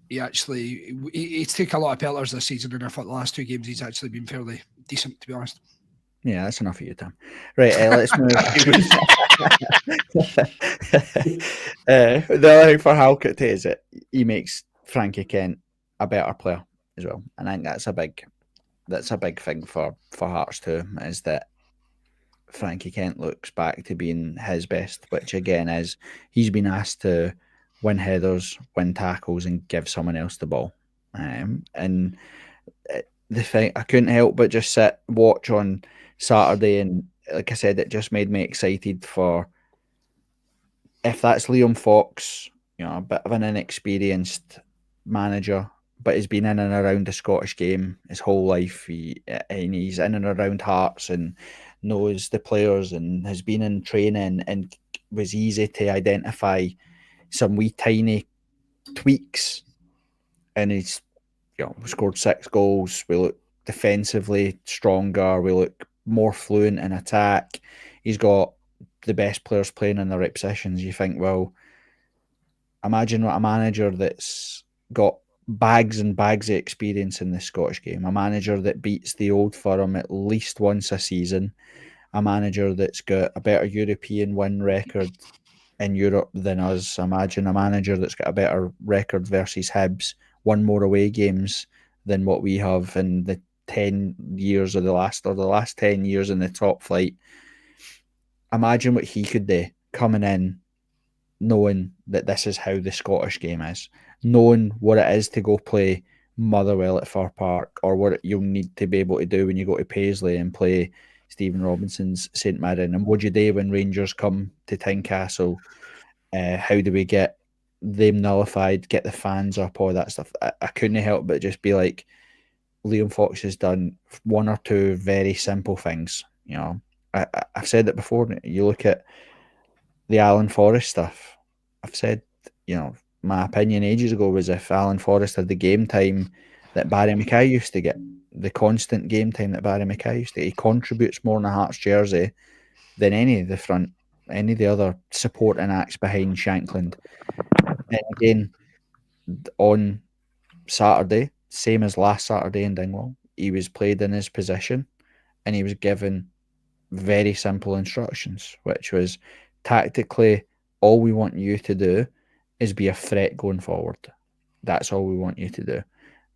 Speaker 3: he's taken a lot of pelters this season, and I thought the last 2 games he's actually been fairly decent, to be honest.
Speaker 2: Yeah, that's enough of you, Tim. Right, let's move. The other thing for Halkett is that he makes Frankie Kent a better player as well, and I think that's a big thing for Hearts too, is that Frankie Kent looks back to being his best, which again is he's been asked to win headers, win tackles, and give someone else the ball. And the thing, I couldn't help but just watch on Saturday, and like I said, it just made me excited for, if that's Liam Fox, a bit of an inexperienced manager, but he's been in and around the Scottish game his whole life. He's in and around Hearts and knows the players and has been in training, and was easy to identify some wee tiny tweaks. And he's we scored 6 goals. We look defensively stronger. We look more fluent in attack. He's got the best players playing in the right positions. You think, well, imagine what a manager that's got bags and bags of experience in the Scottish game, a manager that beats the Old Firm at least once a season, a manager that's got a better European win record in Europe than us. Imagine a manager that's got a better record versus Hibs, won more away games than what we have in the 10 years of the last 10 years in the top flight. Imagine what he could do coming in, knowing that this is how the Scottish game is, knowing what it is to go play Motherwell at Fir Park, or what you'll need to be able to do when you go to Paisley and play Stephen Robinson's St Mirren, and what do you do when Rangers come to Tynecastle? How do we get them nullified, get the fans up, all that stuff? I couldn't help but just be like, Liam Fox has done 1 or 2 very simple things. I've said it before. You look at the Alan Forrest stuff. I've said, my opinion ages ago was, if Alan Forrest had the game time that Barry Mackay used to get, the constant game time that Barry Mackay used to get, he contributes more in a Hearts jersey than any of the other supporting acts behind Shankland. And again, on Saturday, same as last Saturday in Dingwall, he was played in his position and he was given very simple instructions, which was, tactically, all we want you to do is be a threat going forward. That's all we want you to do.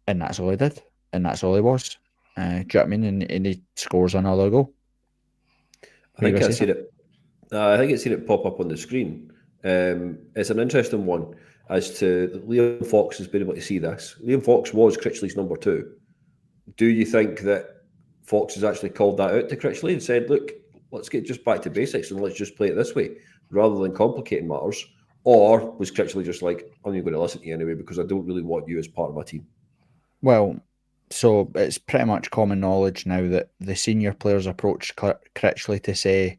Speaker 2: And that's all he did. And that's all he was. Do you know what I mean? And he scores another goal.
Speaker 4: I think I've seen it pop up on the screen. It's an interesting one as to Liam Fox has been able to see this. Liam Fox was Critchley's number 2. Do you think that Fox has actually called that out to Critchley and said, look, let's get just back to basics and let's just play it this way rather than complicating matters? Or was Critchley just like, I'm not going to listen to you anyway because I don't really want you as part of my team?
Speaker 2: Well, so it's pretty much common knowledge now that the senior players approached Critchley to say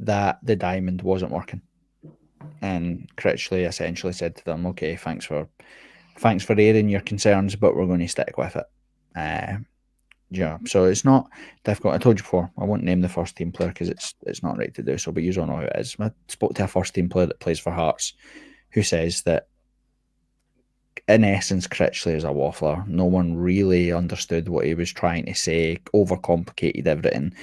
Speaker 2: that the diamond wasn't working. And Critchley essentially said to them, okay, thanks for airing your concerns, but we're going to stick with it. Yeah, so it's not difficult. I told you before, I won't name the first team player because it's not right to do so, but you don't know who it is. I spoke to a first team player that plays for Hearts who says that in essence, Critchley is a waffler. No one really understood what he was trying to say, overcomplicated everything.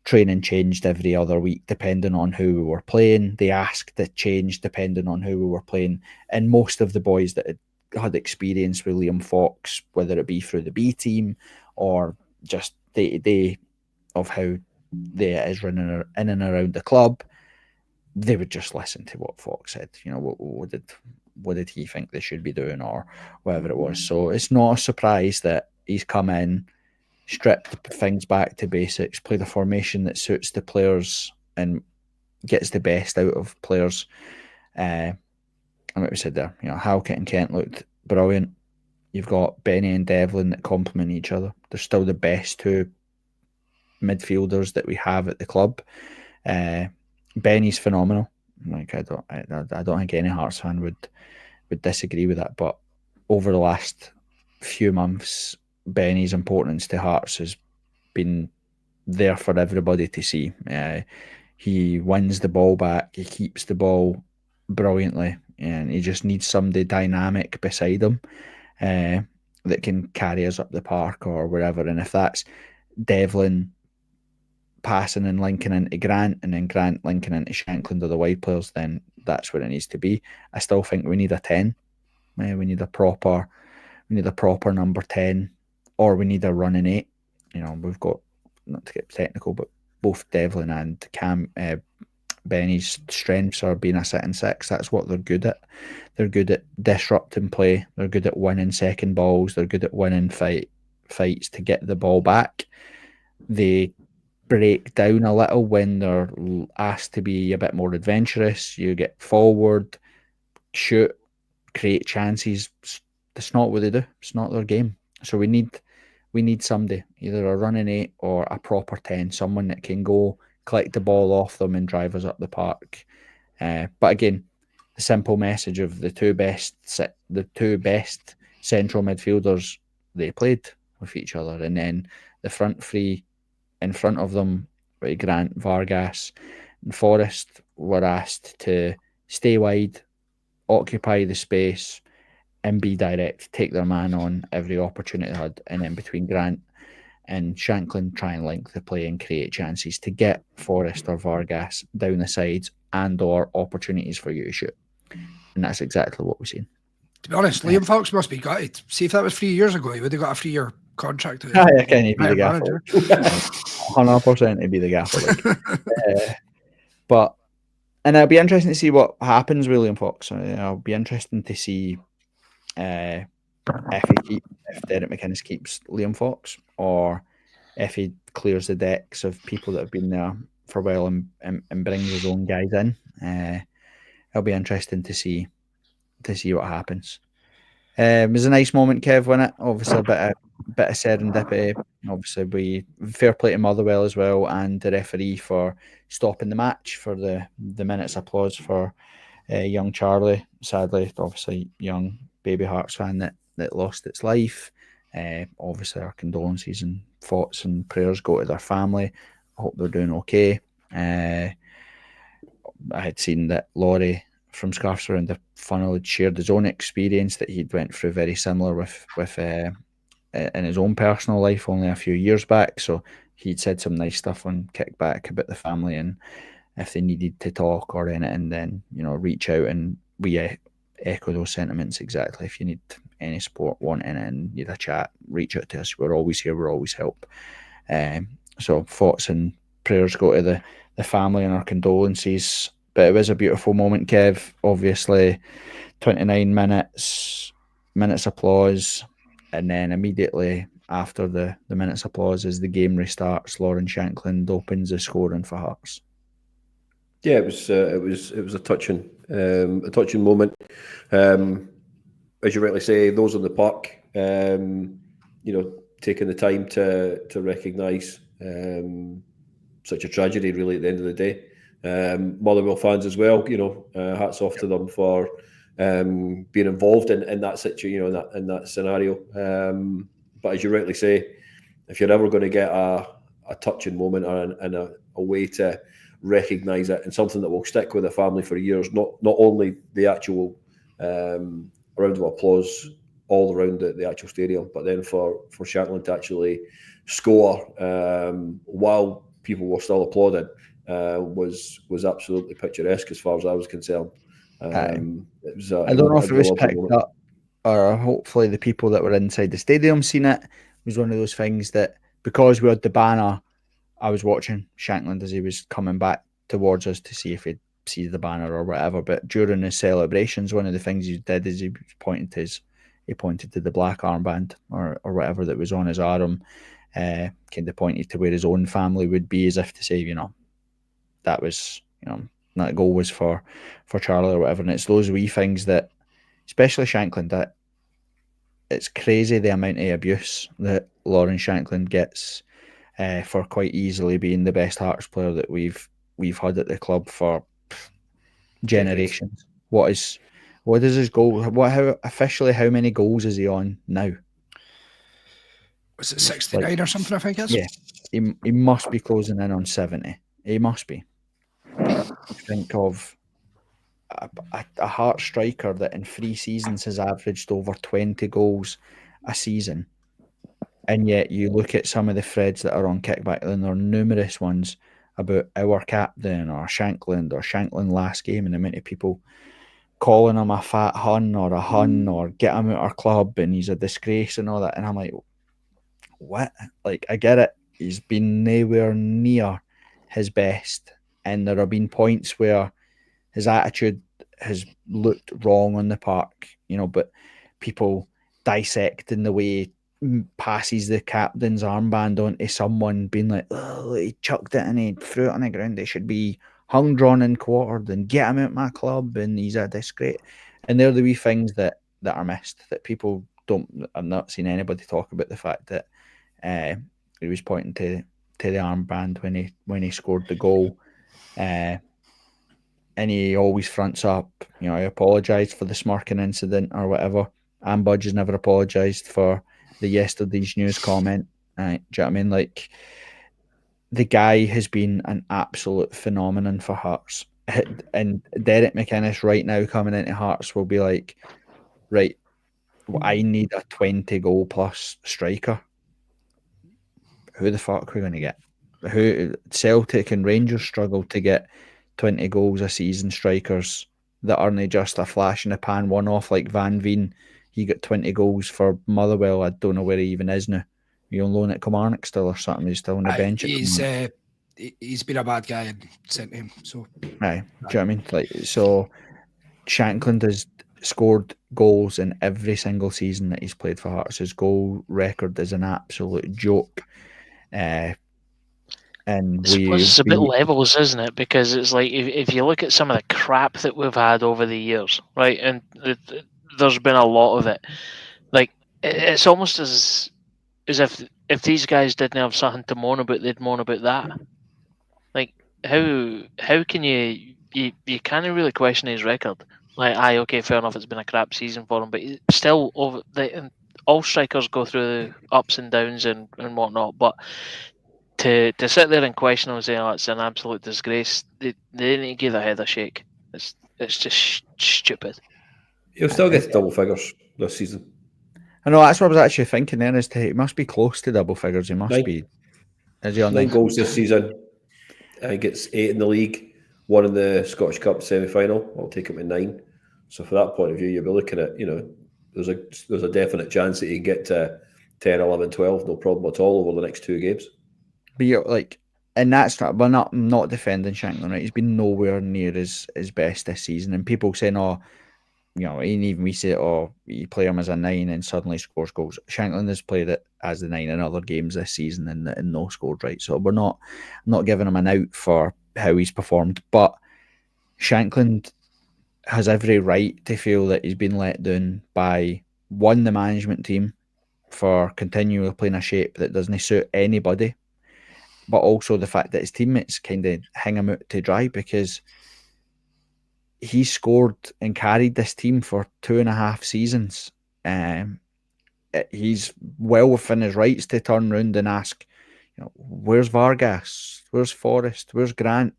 Speaker 2: Training changed every other week depending on who we were playing. The ask that changed depending on who we were playing. And most of the boys that had experience with Liam Fox, whether it be through the B team or just day-to-day of how they is running in and around the club, they would just listen to what Fox said. You know, what did he think they should be doing or whatever it was. So it's not a surprise that he's come in, stripped things back to basics, played a formation that suits the players and gets the best out of players. And what we said there, you know, Halkett and Kent looked brilliant. You've got Benny and Devlin that complement each other. They're still the best 2 midfielders that we have at the club. Benny's phenomenal. Like I don't think any Hearts fan would disagree with that. But over the last few months, Benny's importance to Hearts has been there for everybody to see. He wins the ball back. He keeps the ball brilliantly, and he just needs somebody dynamic beside him that can carry us up the park or wherever. And if that's Devlin passing and linking into Grant, and then Grant linking into Shankland or the wide players, then that's where it needs to be. I still think we need a 10. We need a proper number 10, or we need a running 8. You know, we've got, not to get technical, but both Devlin and Benny's strengths are being a sitting 6. That's what they're good at. They're good at disrupting play. They're good at winning second balls. They're good at winning fights to get the ball back. They break down a little when they're asked to be a bit more adventurous. You get forward, shoot, create chances. That's not what they do. It's not their game. So we need somebody, either a running 8 or a proper 10, someone that can go collect the ball off them and drive us up the park. But again, the simple message of the two best central midfielders, they played with each other, and then the front 3 in front of them, with Grant, Vargas and Forrest, were asked to stay wide, occupy the space and be direct, take their man on every opportunity they had, and then between Grant and Shankland, try and link the play and create chances to get Forrest or Vargas down the sides and or opportunities for you to shoot. And that's exactly what we've seen.
Speaker 3: To be honest, Liam Fox must be gutted. See, if that was 3 years ago, he would have got a 3-year contract.
Speaker 2: I can be the gaffer. 100% he'd be the gaffer. And it'll be interesting to see what happens with Liam Fox. It'll be interesting to see if Derek McInnes keeps Liam Fox, or if he clears the decks of people that have been there for a while and brings his own guys in. It'll be interesting to see what happens. It was a nice moment, Kev, wasn't it? Obviously, a bit of serendipity. Obviously, we fair play to Motherwell as well, and the referee for stopping the match for the minute's applause for young Charlie. Sadly, obviously, young baby Hearts fan that lost its life. Obviously, our condolences and thoughts and prayers go to their family. I hope they're doing okay. I had seen that Laurie from Scarfs Around the Funnel had shared his own experience that he'd went through very similar with in his own personal life only a few years back. So he'd said some nice stuff on Kickback about the family, and if they needed to talk or anything, then reach out, and we echo those sentiments exactly. If you need any support, want anything, need a chat, reach out to us. We're always here. We're always help. So thoughts and prayers go to the family, and our condolences. but it was a beautiful moment, Kev. Obviously, 29 minutes applause, and then immediately after the minutes applause, as the game restarts, Lauren Shankland opens the scoring for Hearts.
Speaker 4: Yeah, it was a touching moment. As you rightly say, those on the park, taking the time to recognise such a tragedy, really, at the end of the day. Motherwell fans as well, hats off to them for being involved in that situation, in that scenario. But as you rightly say, if you're ever going to get a touching moment and a way to recognise it and something that will stick with the family for years, not only the actual round of applause all around the actual stadium, but then for Shankland to actually score while people were still applauding was absolutely picturesque as far as I was concerned. It was
Speaker 2: I don't know if it was picked up, or hopefully the people that were inside the stadium seen it. It was one of those things that, because we had the banner, I was watching Shankland as he was coming back towards us to see if he'd see the banner or whatever. But during his celebrations, one of the things he did is he pointed to the black armband or whatever that was on his arm, kind of pointed to where his own family would be, as if to say, that was, that goal was for Charlie or whatever. And it's those wee things that, especially Shankland, that it's crazy the amount of abuse that Lauren Shankland gets for quite easily being the best Hearts player that we've had at the club for generations. What is his goal? How many goals is he on now?
Speaker 3: Was it 69 or something, I think it is?
Speaker 2: Yeah, he must be closing in on 70. He must be. Think of a Hearts striker that in 3 seasons has averaged over 20 goals a season, and yet you look at some of the threads that are on Kickback, and there are numerous ones about our captain or Shankland last game, and the amount of people calling him a fat hun or get him out our club and he's a disgrace and all that. And I'm like, what? Like, I get it. He's been nowhere near his best, and there have been points where his attitude has looked wrong on the park, but people dissecting the way he passes the captain's armband onto someone, being like, oh, he chucked it and he threw it on the ground. They should be hung, drawn, and quartered, and get him out my club, and he's a disgrace. And they're the wee things that are missed, that people don't. I've not seen anybody talk about the fact that he was pointing to the armband when he scored the goal. And he always fronts up, I apologised for the smirking incident or whatever. Anne Budge has never apologised for the yesterday's news comment. Do you know what I mean? Like, the guy has been an absolute phenomenon for Hearts. And Derek McInnes right now coming into Hearts will be like, right, I need a 20 goal plus striker. Who the fuck are we going to get? Who Celtic and Rangers struggle to get 20 goals a season strikers that aren't just a flash in the pan one-off like Van Veen. He got 20 goals for Motherwell. I don't know where he even is now. He on loan at Kilmarnock still or something? He's still on the bench.
Speaker 3: He's been a bad guy and sent him. So,
Speaker 2: aye, do you know what I mean? Like, so Shankland has scored goals in every single season that he's played for Hearts. His goal record is an absolute joke. And
Speaker 1: it's a bit levels, isn't it? Because it's like, if you look at some of the crap that we've had over the years, right, and there's been a lot of it. Like, it's almost as if these guys didn't have something to moan about, they'd moan about that. Like, how can you can't really question his record? Like, okay, fair enough, it's been a crap season for him, but still, all strikers go through ups and downs and whatnot, but to sit there and question him and say, it's an absolute disgrace, they need to give their head a shake. It's just stupid.
Speaker 4: He'll still get double figures this season.
Speaker 2: I know, that's what I was actually thinking then, is he must be close to double figures. He must be. Is he on
Speaker 4: 9 goals this season? I think it's 8 in the league, 1 in the Scottish Cup semi-final. I'll take him to 9. So from that point of view, you'll be looking at, there's a definite chance that he can get to 10, 11, 12, no problem at all over the next 2 games.
Speaker 2: But you're like, And that's not, we're not defending Shankland, right? He's been nowhere near his best this season. And people saying, oh, you know, even we say, oh, you play him as a 9 and suddenly scores goals. Shankland has played it as the 9 in other games this season and no scored, right? So we're not giving him an out for how he's performed. But Shankland has every right to feel that he's been let down by, one, the management team for continually playing a shape that doesn't suit anybody, but also the fact that his teammates kind of hang him out to dry, because he scored and carried this team for 2.5 seasons. He's well within his rights to turn around and ask, you know, where's Vargas? Where's Forrest? Where's Grant?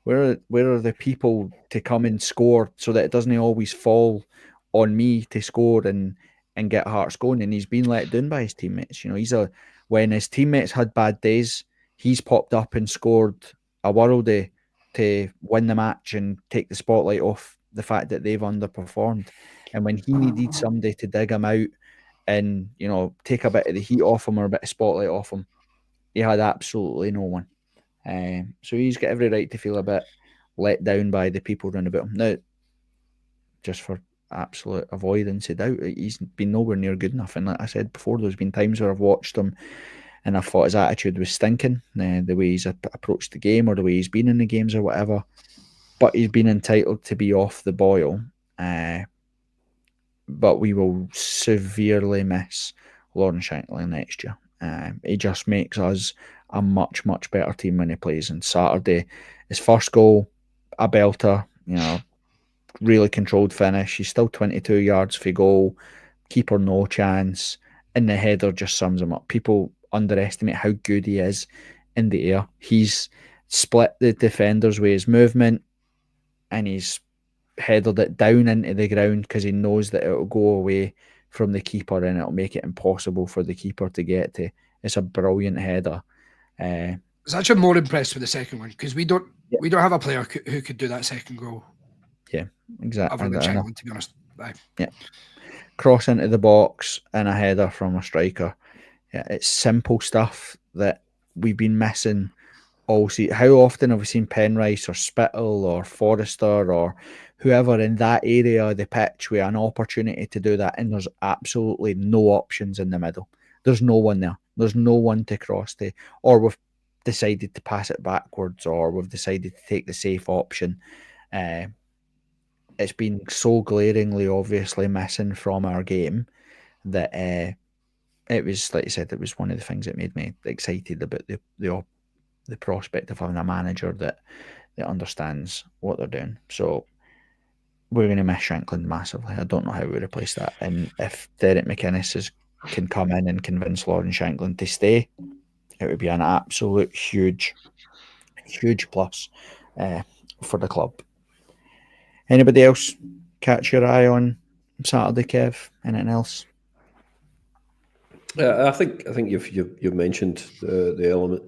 Speaker 2: Where are the people to come and score, so that it doesn't always fall on me to score and get Hearts going? And he's been let down by his teammates. You know, when his teammates had bad days, he's popped up and scored a worldie to win the match and take the spotlight off the fact that they've underperformed. And when he needed somebody to dig him out and, you know, take a bit of the heat off him or a bit of spotlight off him, he had absolutely no one. So he's got every right to feel a bit let down by the people round about him. Now, just for absolute avoidance of doubt, he's been nowhere near good enough. And like I said before, there's been times where I've watched him and I thought his attitude was stinking, the way he's approached the game or the way he's been in the games or whatever. But he's been entitled to be off the boil. But we will severely miss Lauren Shankland next year. He just makes us a much, much better team when he plays. And Saturday, his first goal, a belter, you know, really controlled finish. He's still 22 yards for goal, keeper no chance, and the header just sums him up. People underestimate how good he is in the air. He's split the defenders with his movement, and he's headed it down into the ground because he knows that it'll go away from the keeper and it'll make it impossible for the keeper to get to. It's a brilliant header.
Speaker 3: I was actually more impressed with the second one, because we don't have a player who could do that second goal.
Speaker 2: Yeah, exactly.
Speaker 3: Other than Shankland, to be honest.
Speaker 2: Yeah. Cross into the box and a header from a striker. Yeah, it's simple stuff that we've been missing all season. How often have we seen Penrice or Spittle or Forrester or whoever in that area of the pitch with an opportunity to do that, and there's absolutely no options in the middle. There's no one there. There's no one to cross to, or we've decided to pass it backwards, or we've decided to take the safe option. It's been so glaringly obviously missing from our game that it was, like you said, it was one of the things that made me excited about the prospect of having a manager that understands what they're doing. So we're going to miss Shankland massively. I don't know how we replace that. And if Derek McInnes can come in and convince Lauren Shankland to stay, it would be an absolute huge plus for the club. Anybody else catch your eye on Saturday, Kev? Anything else?
Speaker 4: I think you've mentioned the element.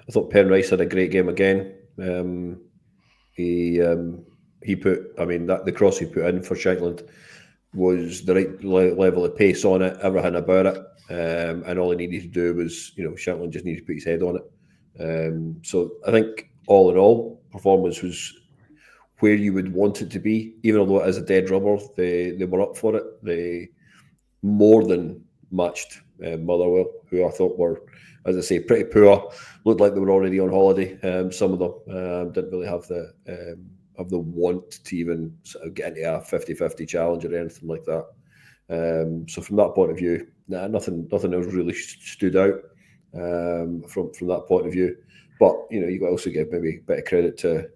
Speaker 4: I thought Penrice had a great game again. He put, I mean, that the cross he put in for Shankland was the right level of pace on it, everything about it, and all he needed to do was, you know, Shankland just needed to put his head on it. So I think all in all, performance was where you would want it to be, even although it is a dead rubber. They were up for it. They more than matched Motherwell, who I thought were, as I say, pretty poor. Looked like they were already on holiday. Some of them didn't really have the want to even sort of get into a 50-50 challenge or anything like that. So from that point of view, nothing else really stood out from that point of view. But you know, you also give maybe a bit of credit to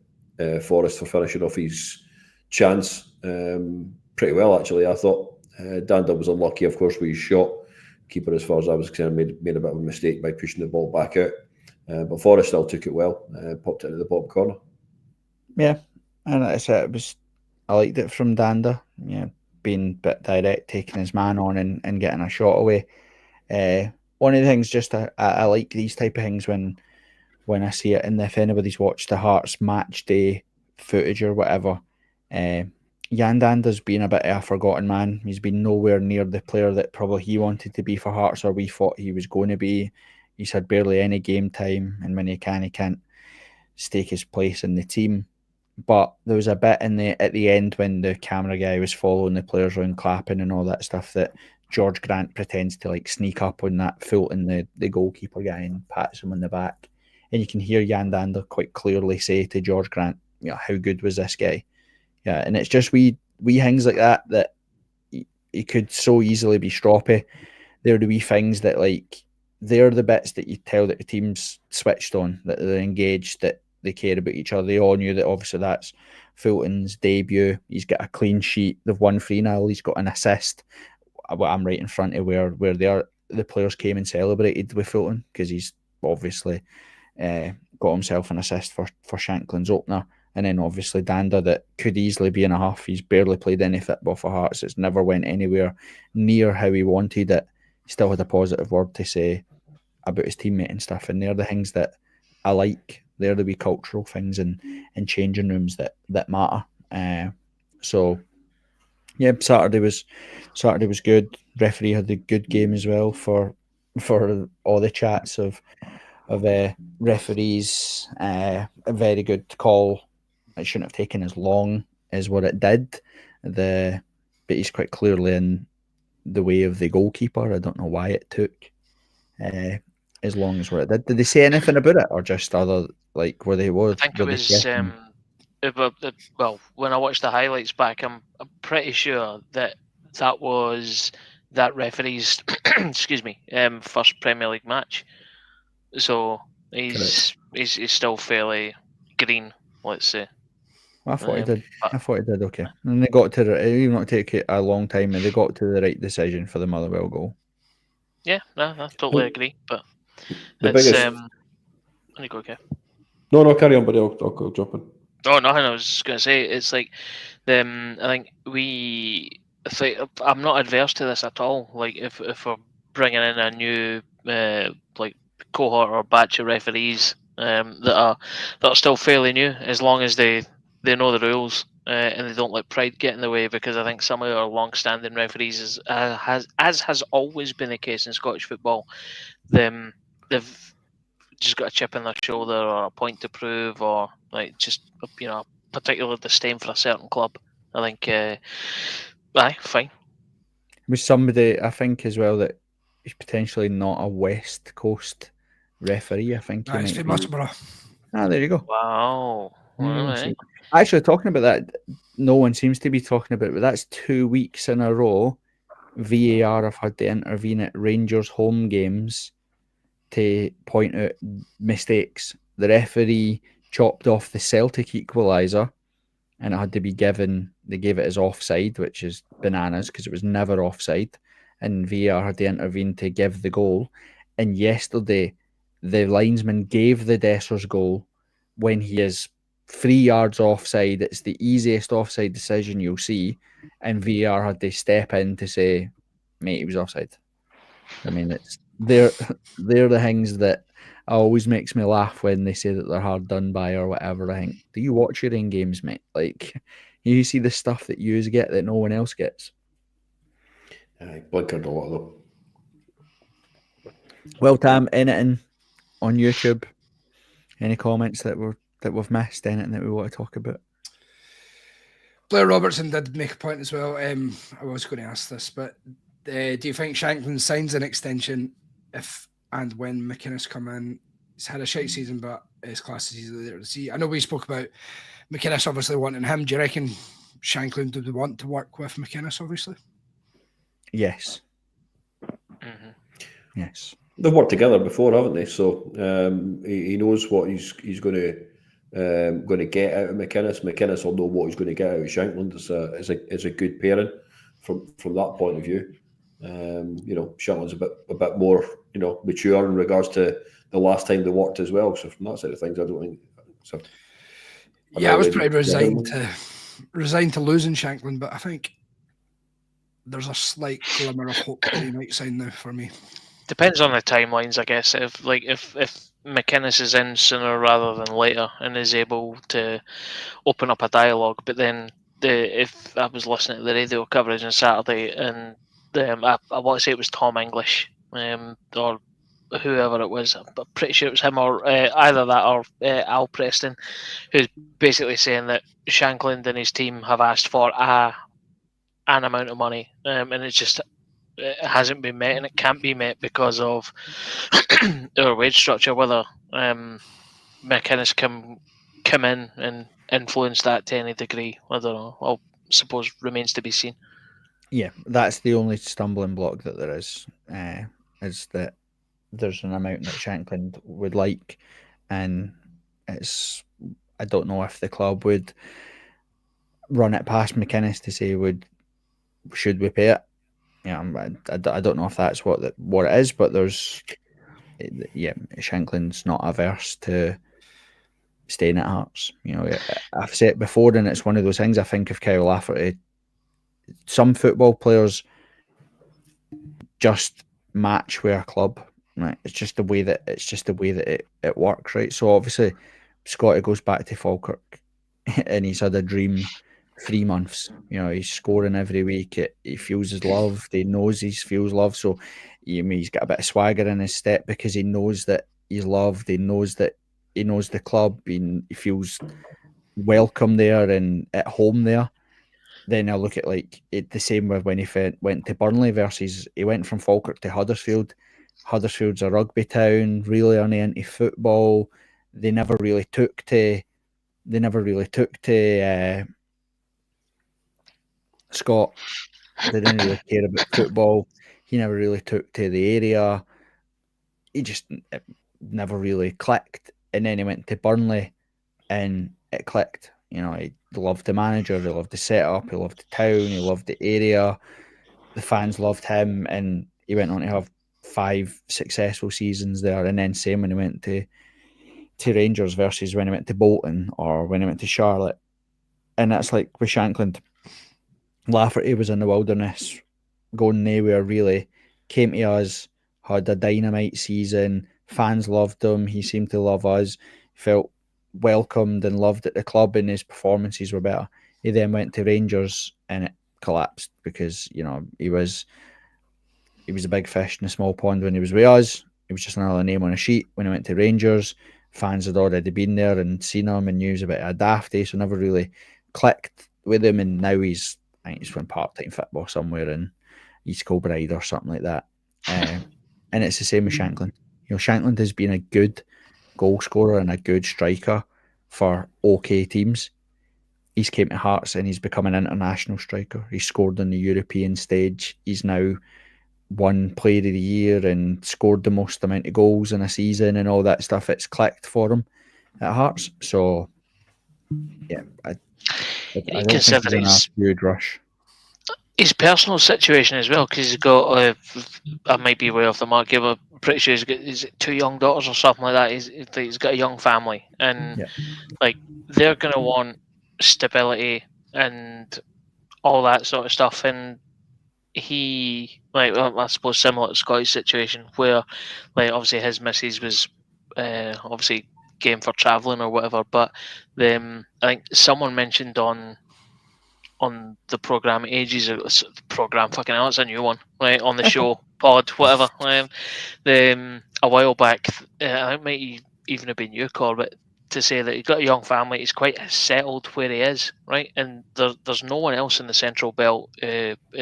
Speaker 4: Forrest for finishing off his chance pretty well, actually. I thought Danda was unlucky, of course, with his shot. Keeper, as far as I was concerned, made a bit of a mistake by pushing the ball back out. But Forrest still took it well, popped it into the bottom corner. Yeah,
Speaker 2: and I said I liked it from Danda. Yeah, being a bit direct, taking his man on and getting a shot away. One of the things, just I like these type of things when I see it, and if anybody's watched the Hearts match day footage or whatever, Jan Danda's been a bit of a forgotten man. He's been nowhere near the player that probably he wanted to be for Hearts, or we thought he was going to be. He's had barely any game time, and when he can't. stake his place in the team. But there was a bit at the end when the camera guy was following the players around clapping and all that stuff that George Grant pretends to like sneak up on that Fulton, the goalkeeper guy, and pats him on the back. And you can hear Jan Dander quite clearly say to George Grant, how good was this guy? Yeah, and it's just wee things like that he could so easily be stroppy. They're the wee things that like they're the bits that you tell that the team's switched on, that they're engaged, that they care about each other. They all knew that obviously that's Fulton's debut. He's got a clean sheet. They've won 3-0. He's got an assist. What I'm right in front of where the players came and celebrated with Fulton because he's obviously got himself an assist for Shankland's opener. And then obviously Danda, that could easily be in a half. He's barely played any football for Hearts. It's never went anywhere near how he wanted it. He still had a positive word to say about his teammate and stuff. And they're the things that I like. They're the wee cultural things in changing rooms that matter. So yeah, Saturday was good. Referee had a good game as well for all the chats of referees. A very good call. It shouldn't have taken as long as what it did. But he's quite clearly in the way of the goalkeeper. I don't know why it took as long as what it did. Did they say anything about it, or just other like were they? I
Speaker 1: think it was. Well, when I watched the highlights back, I'm pretty sure that was that referee's excuse me first Premier League match. So he's still fairly green, let's say.
Speaker 2: I thought he did. I thought he did okay. And they got to even not take it a long time, and they got to the right decision for the Motherwell goal.
Speaker 1: Yeah, no, I totally agree. But
Speaker 4: the
Speaker 1: it's
Speaker 4: biggest.
Speaker 1: You go, okay.
Speaker 4: No, carry on, buddy. I'll go jump in.
Speaker 1: Oh no, I was just going to say it's like I think I'm not adverse to this at all. Like if we're bringing in a new like cohort or batch of referees that are still fairly new, as long as they know the rules and they don't let pride get in the way. Because I think some of our long-standing referees, as has always been the case in Scottish football, they've just got a chip on their shoulder or a point to prove, or like just a particular disdain for a certain club. I think, fine.
Speaker 2: Was somebody I think as well that is potentially not a West Coast referee. I think he might be. Ah, there you go.
Speaker 1: Wow. Right.
Speaker 2: Actually, talking about that, no one seems to be talking about it, but that's 2 weeks in a row. VAR have had to intervene at Rangers home games to point out mistakes. The referee chopped off the Celtic equaliser, and it had to be given. They gave it as offside, which is bananas because it was never offside. And VAR had to intervene to give the goal. And yesterday, the linesman gave the Dessers goal when he is 3 yards offside. It's the easiest offside decision you'll see. And VAR had to step in to say, mate, he was offside. I mean, they're the things that always makes me laugh when they say that they're hard done by or whatever. I think, do you watch your own games, mate? Like, you see the stuff that you get that no one else gets.
Speaker 4: Blinkered a lot though.
Speaker 2: Well, Tam, anything on YouTube? Any comments that we've missed? Anything that we want to talk about?
Speaker 3: Blair Robertson did make a point as well. I was going to ask this, but do you think Shankland signs an extension if and when McInnes come in? He's had a shite season, but his class is easily there to see. I know we spoke about McInnes obviously wanting him. Do you reckon Shankland would want to work with McInnes, obviously?
Speaker 2: Yes.
Speaker 1: Mm-hmm.
Speaker 2: Yes.
Speaker 4: They've worked together before, haven't they? So he knows what he's going to get out of McInnes. McInnes will know what he's going to get out of Shankland. It's a good pairing from that point of view. Shankland's a bit more mature in regards to the last time they worked as well. So from that side of things, I don't think so.
Speaker 3: Yeah, I was pretty resigned to losing Shankland, but I think there's a slight glimmer of hope that he might sign now for me.
Speaker 1: Depends on the timelines, I guess. If McInnes is in sooner rather than later and is able to open up a dialogue, but then if I was listening to the radio coverage on Saturday and I want to say it was Tom English or whoever it was. I'm pretty sure it was him or either that or Al Preston, who's basically saying that Shankland and his team have asked for an amount of money, and it hasn't been met, and it can't be met because of our wage structure. Whether McInnes come in and influence that to any degree, I don't know. I suppose remains to be seen.
Speaker 2: Yeah, that's the only stumbling block that there is that there's an amount that Shankland would like, and I don't know if the club would run it past McInnes to say should we pay it. I don't know if that's what it is, but Shankland's not averse to staying at Hearts. I've said it before, and it's one of those things. I think if Kyle Lafferty, some football players just match with a club, right? It's just the way that it works, right? So obviously, Scotty goes back to Falkirk, and he's had a dream 3 months. He's scoring every week. He feels his loved. He knows he feels loved. So he's got a bit of swagger in his step because he knows that he's loved. He knows the club. He feels welcome there and at home there. Then I look at the same with when he went to Burnley versus he went from Falkirk to Huddersfield. Huddersfield's a rugby town, really only into football. They never really took to Scott. They didn't really care about football. He never really took to the area. He just never really clicked. And then he went to Burnley and it clicked. He loved the manager, he loved the setup, he loved the town, he loved the area. The fans loved him, and he went on to have 5 successful seasons there. And then same when he went to Rangers versus when he went to Bolton or when he went to Charlotte. And that's like with Shankland. Lafferty was in the wilderness, going nowhere really, came to us, had a dynamite season, fans loved him, he seemed to love us, felt welcomed and loved at the club, and his performances were better. He then went to Rangers and it collapsed because he was a big fish in a small pond when he was with us. He was just another name on a sheet. When he went to Rangers, fans had already been there and seen him and knew he was a bit of a dafty, so never really clicked with him. And now I think he's playing part-time football somewhere in East Kilbride or something like that. And it's the same with Shankland. Shankland has been a good goal scorer and a good striker for okay teams. He's came to Hearts and he's become an international striker. He's scored on the European stage. He's now won Player of the Year and scored the most amount of goals in a season and all that stuff. It's clicked for him at Hearts. So, yeah, I don't think he's in a huge rush.
Speaker 1: His personal situation as well, because he's got, I might be way off the mark here, but I'm pretty sure he's got 2 young daughters or something like that. He's got a young family, and they're going to want stability and all that sort of stuff. And he, I suppose similar to Scotty's situation, where obviously his missus was obviously game for travelling or whatever, but I think someone mentioned on the program ages ago, program fucking hell, it's a new one, right, on the show pod, whatever, a while back, I think it might even have been you, Corbett, to say that he's got a young family, he's quite settled where he is, right, and there's no one else in the Central Belt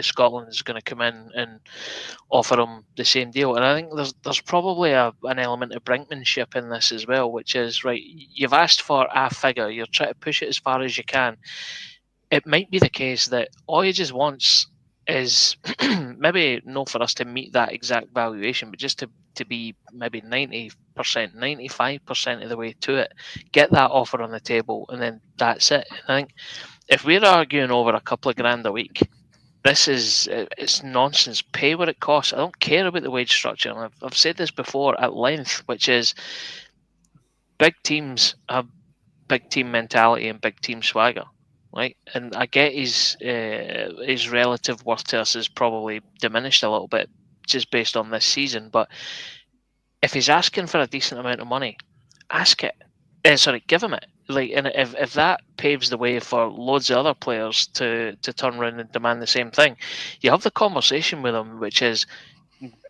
Speaker 1: Scotland is going to come in and offer him the same deal. And I think there's probably an element of brinkmanship in this as well, which is, right, you've asked for a figure, you're trying to push it as far as you can. It might be the case that all he just wants is maybe not for us to meet that exact valuation, but just to be maybe 90%, 95% of the way to it, get that offer on the table, and then that's it. And I think if we're arguing over a couple of grand a week, it's nonsense. Pay what it costs. I don't care about the wage structure. And I've said this before at length, which is big teams have big team mentality and big team swagger. Right, and I get his relative worth to us is probably diminished a little bit just based on this season. But if he's asking for a decent amount of money, ask it. Give him it. And if that paves the way for loads of other players to turn around and demand the same thing, you have the conversation with him, which is,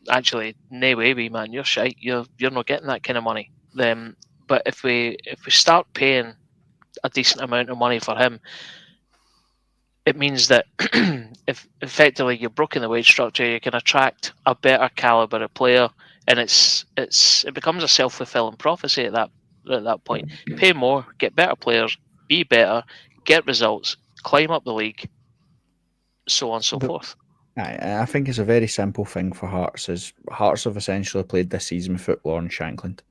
Speaker 1: actually, no way, wee man, you're shite. You're not getting that kind of money. But if we start paying a decent amount of money for him, it means that if effectively you're broken the wage structure, you can attract a better caliber of player, and it becomes a self-fulfilling prophecy at that point. Pay more, get better players, be better, get results, climb up the league, so on and so forth.
Speaker 2: I think it's a very simple thing for Hearts. Is Hearts have essentially played this season with football in Shankland,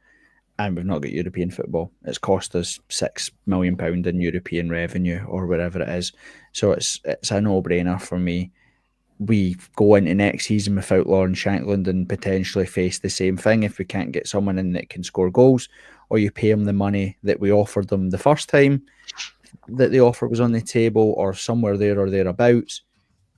Speaker 2: and we've not got European football. It's cost us £6 million in European revenue or whatever it is. So it's a no-brainer for me. We go into next season without Lauren Shankland and potentially face the same thing if we can't get someone in that can score goals, or you pay them the money that we offered them the first time that the offer was on the table, or somewhere there or thereabouts,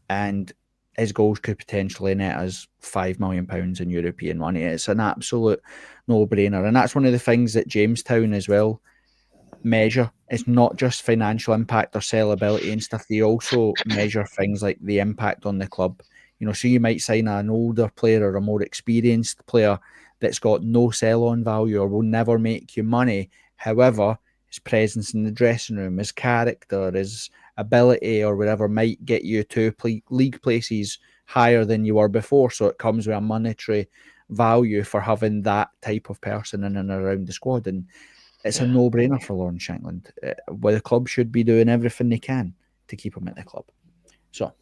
Speaker 2: and his goals could potentially net us £5 million in European money. It's an absolute no-brainer, and that's one of the things that Jamestown as well measure. It's not just financial impact or sellability and stuff. They also measure things like the impact on the club. So you might sign an older player or a more experienced player that's got no sell-on value or will never make you money. However, his presence in the dressing room, his character, his ability or whatever might get you to league places higher than you were before. So it comes with a monetary value for having that type of person in and around the squad. And it's a no-brainer for Lauren Shankland. Where the club should be doing everything they can to keep him at the club. So,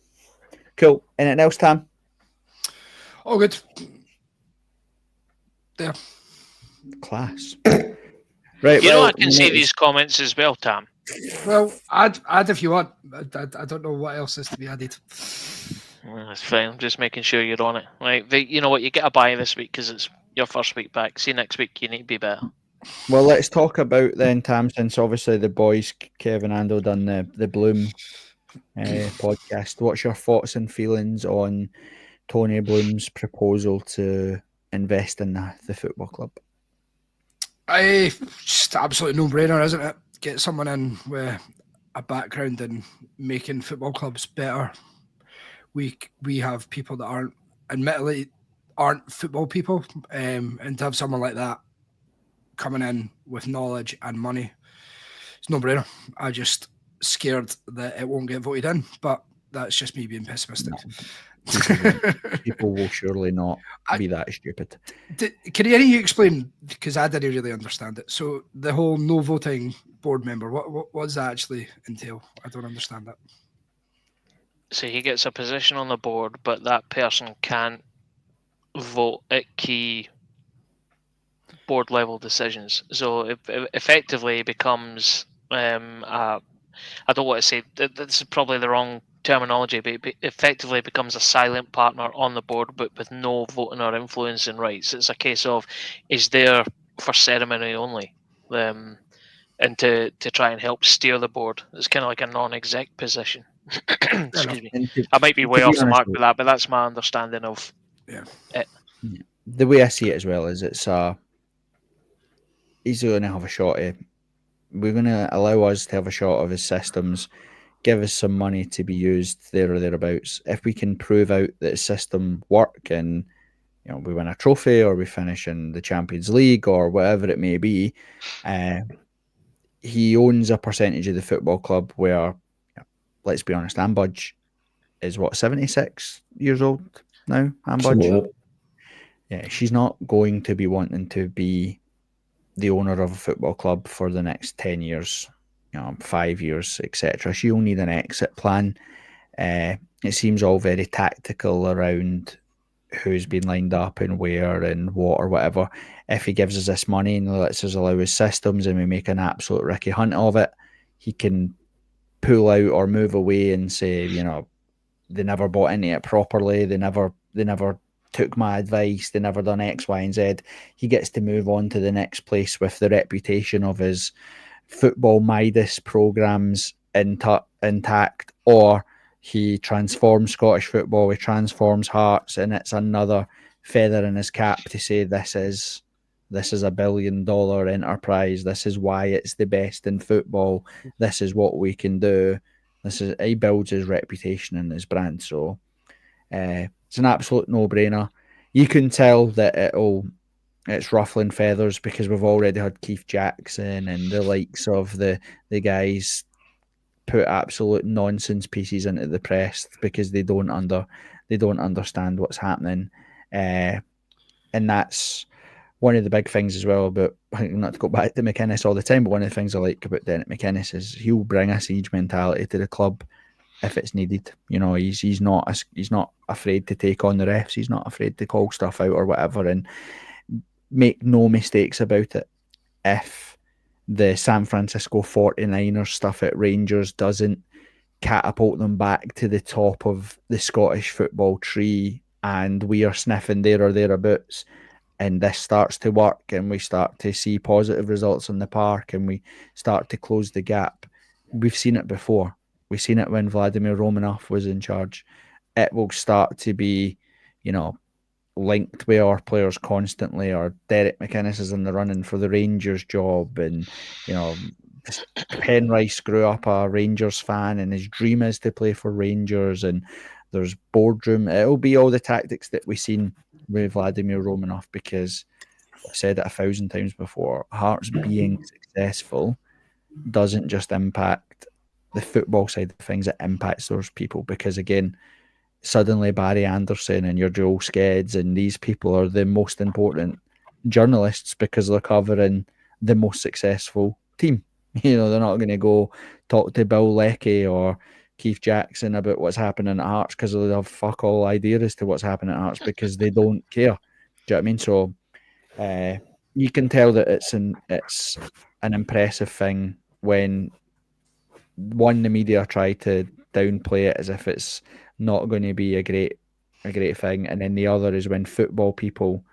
Speaker 2: cool. Anything else, Tam?
Speaker 3: All good. There.
Speaker 2: Class. Right.
Speaker 1: I can see these comments as well, Tam.
Speaker 3: Well, add if you want. I don't know what else is to be added.
Speaker 1: Well, that's fine. I'm just making sure you're on it. Like, you know what? You get a bye this week because it's your first week back. See, next week you need to be better.
Speaker 2: Well, let's talk about then, Tam, since obviously the boys, Kevin and Ando, done the Bloom podcast. What's your thoughts and feelings on Tony Bloom's proposal to invest in the football club?
Speaker 3: Just absolutely no-brainer, isn't it? Get someone in with a background in making football clubs better. We have people that admittedly aren't football people, and to have someone like that coming in with knowledge and money, it's no-brainer. I'm just scared that it won't get voted in, but that's just me being pessimistic.
Speaker 2: No. People will surely not be that stupid.
Speaker 3: Can any of you explain, because I didn't really understand it, so the whole no voting board member, what does that actually entail? I don't understand that.
Speaker 1: So he gets a position on the board, but that person can't vote at key board level decisions. So it effectively becomes I don't want to say this is probably the wrong terminology, but it effectively becomes a silent partner on the board, but with no voting or influencing rights. It's a case of is there for ceremony only, and to try and help steer the board. It's kind of like a non-exec position. Excuse me. I might be way off the mark with that, but that's my understanding of it.
Speaker 2: The way I see it as well is he's going to have a shot at. We're going to allow us to have a shot of his systems, give us some money to be used there or thereabouts. If we can prove out that his system work and we win a trophy or we finish in the Champions League or whatever it may be, he owns a percentage of the football club where, let's be honest, Ambudge is 76 years old now, Ambudge? Yeah, she's not going to be wanting to be the owner of a football club for the next 10 years, 5 years, etc. She'll need an exit plan. It seems all very tactical around who's been lined up and where and what or whatever. If he gives us this money and lets us allow his systems and we make an absolute Ricky Hunt of it, he can pull out or move away and say, they never bought into it properly, they never took my advice, they never done X, Y, and Z. He gets to move on to the next place with the reputation of his football Midas programs intact, or he transforms Scottish football, he transforms Hearts, and it's another feather in his cap to say this is a $1 billion enterprise, this is why it's the best in football, this is what we can do. He builds his reputation and his brand. So it's an absolute no-brainer. you can tell that it's ruffling feathers because we've already had Keith Jackson and the likes of the guys put absolute nonsense pieces into the press because they don't understand what's happening, and that's one of the big things as well. But not to go back to McInnes all the time, but one of the things I like about Derek McInnes is he'll bring a siege mentality to the club if it's needed. He's not afraid to take on the refs. He's not afraid to call stuff out or whatever, and make no mistakes about it. If the San Francisco 49ers stuff at Rangers doesn't catapult them back to the top of the Scottish football tree and we are sniffing there or thereabouts, and this starts to work and we start to see positive results in the park and we start to close the gap, we've seen it before. We've seen it when Vladimir Romanov was in charge. It will start to be, linked with our players constantly, or Derek McInnes is in the running for the Rangers job, and Penrice grew up a Rangers fan and his dream is to play for Rangers, and there's boardroom. It'll be all the tactics that we've seen with Vladimir Romanov, because I've said it 1,000 times before, Hearts being successful doesn't just impact the football side of things, it impacts those people, because again, suddenly Barry Anderson and your Joel Skeds and these people are the most important journalists because they're covering the most successful team. They're not going to go talk to Bill Leckie or Keith Jackson about what's happening at Hearts because they have fuck all idea as to what's happening at Hearts because they don't care. Do you know what I mean? So you can tell that it's an impressive thing when the media try to downplay it as if it's not going to be a great thing, and then the other is when football people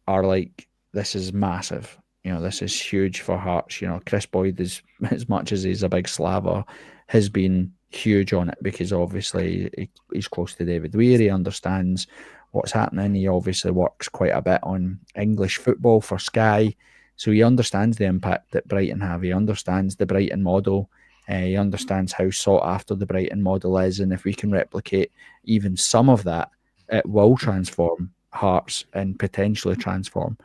Speaker 2: are like, this is massive, this is huge for Hearts. Chris Boyd is, as much as he's a big slaver, has been huge on it because obviously he's close to David Weir, he understands what's happening, he obviously works quite a bit on English football for Sky, so he understands the impact that Brighton have, he understands the Brighton model. He understands how sought after the Brighton model is, and if we can replicate even some of that, it will transform Hearts and potentially transform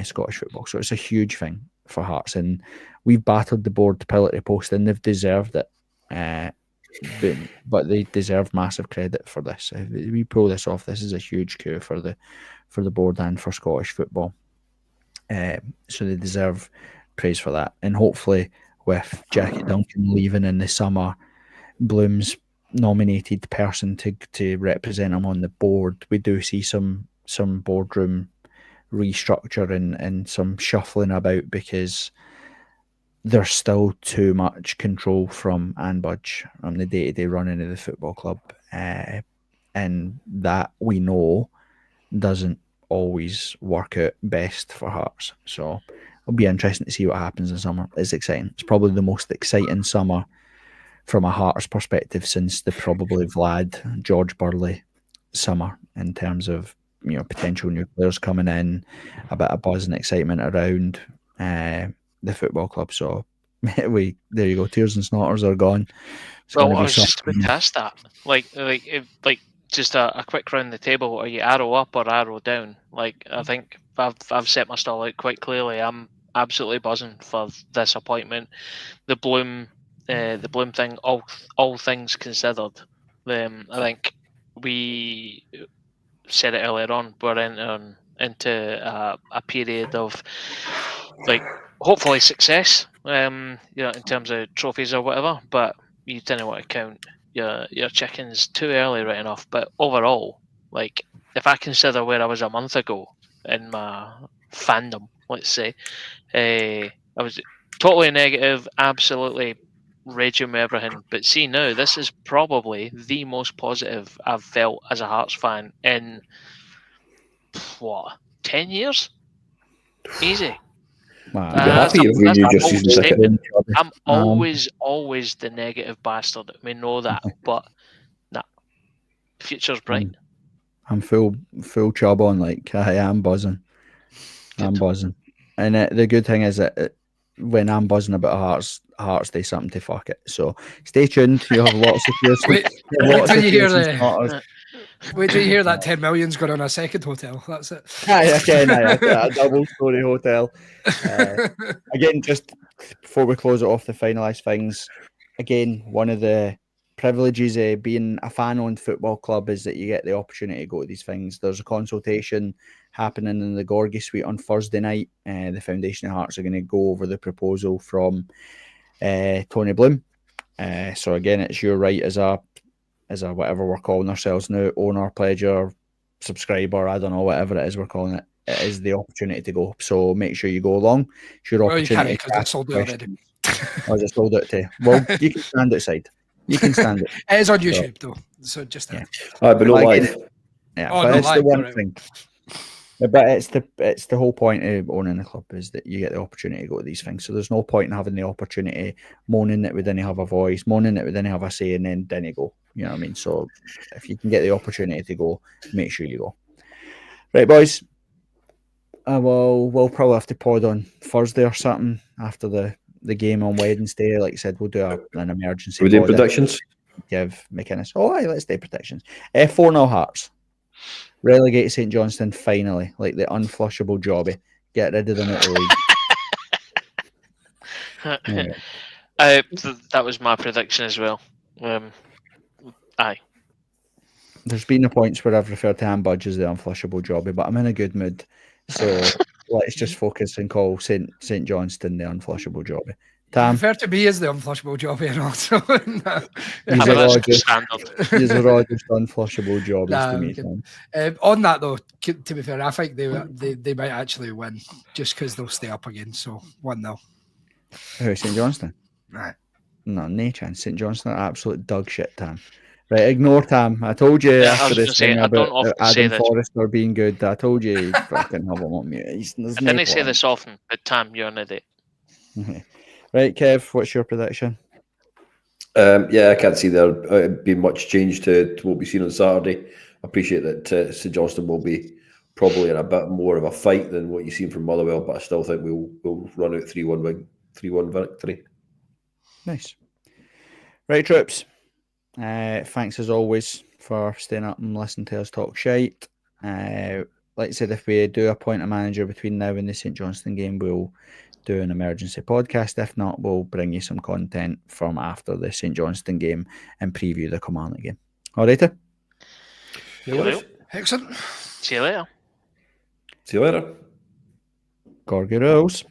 Speaker 2: Scottish football. So it's a huge thing for Hearts, and we've battered the board pillar to post, and they've deserved it. But they deserve massive credit for this. If we pull this off, this is a huge coup for the board and for Scottish football. So they deserve praise for that, and hopefully, with Jackie Duncan leaving in the summer, Bloom's nominated person to represent him on the board, we do see some boardroom restructure and some shuffling about, because there's still too much control from Anne Budge on the day-to-day running of the football club, and that we know doesn't always work out best for Hearts. So it'll be interesting to see what happens in summer. It's exciting. It's probably the most exciting summer from a Hearts perspective since the probably Vlad, George Burley summer, in terms of potential new players coming in, a bit of buzz and excitement around the football club. So there you go. Tears and snotters are gone.
Speaker 1: Well, I was just about to ask that. Like just a quick round the table. Are you arrow up or arrow down? Like, I think I've set my stall out quite clearly. I'm absolutely buzzing for this appointment. The Bloom thing. All things considered, I think we said it earlier on. We're into a period of hopefully success. In terms of trophies or whatever. But you didn't want to count your chickens too early, right enough. But overall, if I consider where I was a month ago in my fandom, let's say, I was totally negative, absolutely raging with everything. But see now, this is probably the most positive I've felt as a Hearts fan in 10 years? Easy.
Speaker 2: Wow.
Speaker 1: I'm always the negative bastard. We know that, but nah, future's bright.
Speaker 2: I'm full chub on. I am buzzing. Good. I'm buzzing, and the good thing is that when I'm buzzing about Hearts, they something to fuck it. So stay tuned. You have lots of
Speaker 3: Wait till you hear the Wait till you hear that 10 million's going on a second hotel. That's it.
Speaker 2: A double-story hotel. Again, just before we close it off to finalise things, again, one of the privileges of being a fan-owned football club is that you get the opportunity to go to these things. There's a consultation happening in the Gorgie Suite on Thursday night. The Foundation of Hearts are going to go over the proposal from Tony Bloom. So again, it's your right as a whatever we're calling ourselves now, owner, pledger, subscriber, I don't know, whatever it is we're calling it. It is the opportunity to go. So make sure you go along. It's your opportunity.
Speaker 3: You can't because it's sold out already.
Speaker 2: I just sold it to you. Well, you can stand outside. You can stand it.
Speaker 3: It is on YouTube though, so just
Speaker 2: yeah.
Speaker 4: But no live.
Speaker 2: Yeah,
Speaker 3: oh,
Speaker 2: but
Speaker 3: no
Speaker 2: it's
Speaker 3: live,
Speaker 2: the one
Speaker 3: correct.
Speaker 2: thing. But it's the whole point of owning the club is that you get the opportunity to go to these things. So there's no point in having the opportunity moaning that we didn't have a voice, moaning that we didn't have a say, and then didn't go. You know what I mean? So if you can get the opportunity to go, make sure you go. Right, boys. We'll probably have to pod on Thursday or something after the game on Wednesday. Like I said, we'll do an emergency.
Speaker 4: We do predictions.
Speaker 2: Give McInnes. Let's do predictions. 4-0 Hearts. Relegate St Johnstone finally, like the unflushable Jobby. Get rid of them out of the league.
Speaker 1: That was my prediction as well. Aye.
Speaker 2: There's been the points where I've referred to Budge as the unflushable Jobby, but I'm in a good mood. So let's just focus and call St Johnstone the unflushable Jobby. Tam,
Speaker 3: refer to me as the unflushable Jobby and also.
Speaker 2: These are all just unflushable Jobbies to me.
Speaker 3: On that though, to be fair, I think they might actually win just because they'll stay up again. So 1-0.
Speaker 2: Who, St Johnstone?
Speaker 3: Right.
Speaker 2: No chance. St Johnstone are absolute dog shit, Tam. Right, ignore Tam. I told you after this thing about Adam Forrester being good. I told you fucking have him on mute.
Speaker 1: I didn't say this often, but Tam, you're an idiot.
Speaker 2: Right, Kev, what's your prediction?
Speaker 4: I can't see there being much change to what we've seen on Saturday. I appreciate that St Johnstone will be probably in a bit more of a fight than what you've seen from Motherwell, but I still think we'll run out 3-1 victory. Nice.
Speaker 2: Right, troops. Thanks as always for staying up and listening to us talk shite. Like I said, if we do appoint a manager between now and the St Johnstone game, we'll do an emergency podcast. If not, we'll bring you some content from after the St Johnstone game and preview the Kilmarnock game. All right.
Speaker 3: Excellent.
Speaker 1: See you later.
Speaker 4: See you later.
Speaker 2: Gorgie Rose.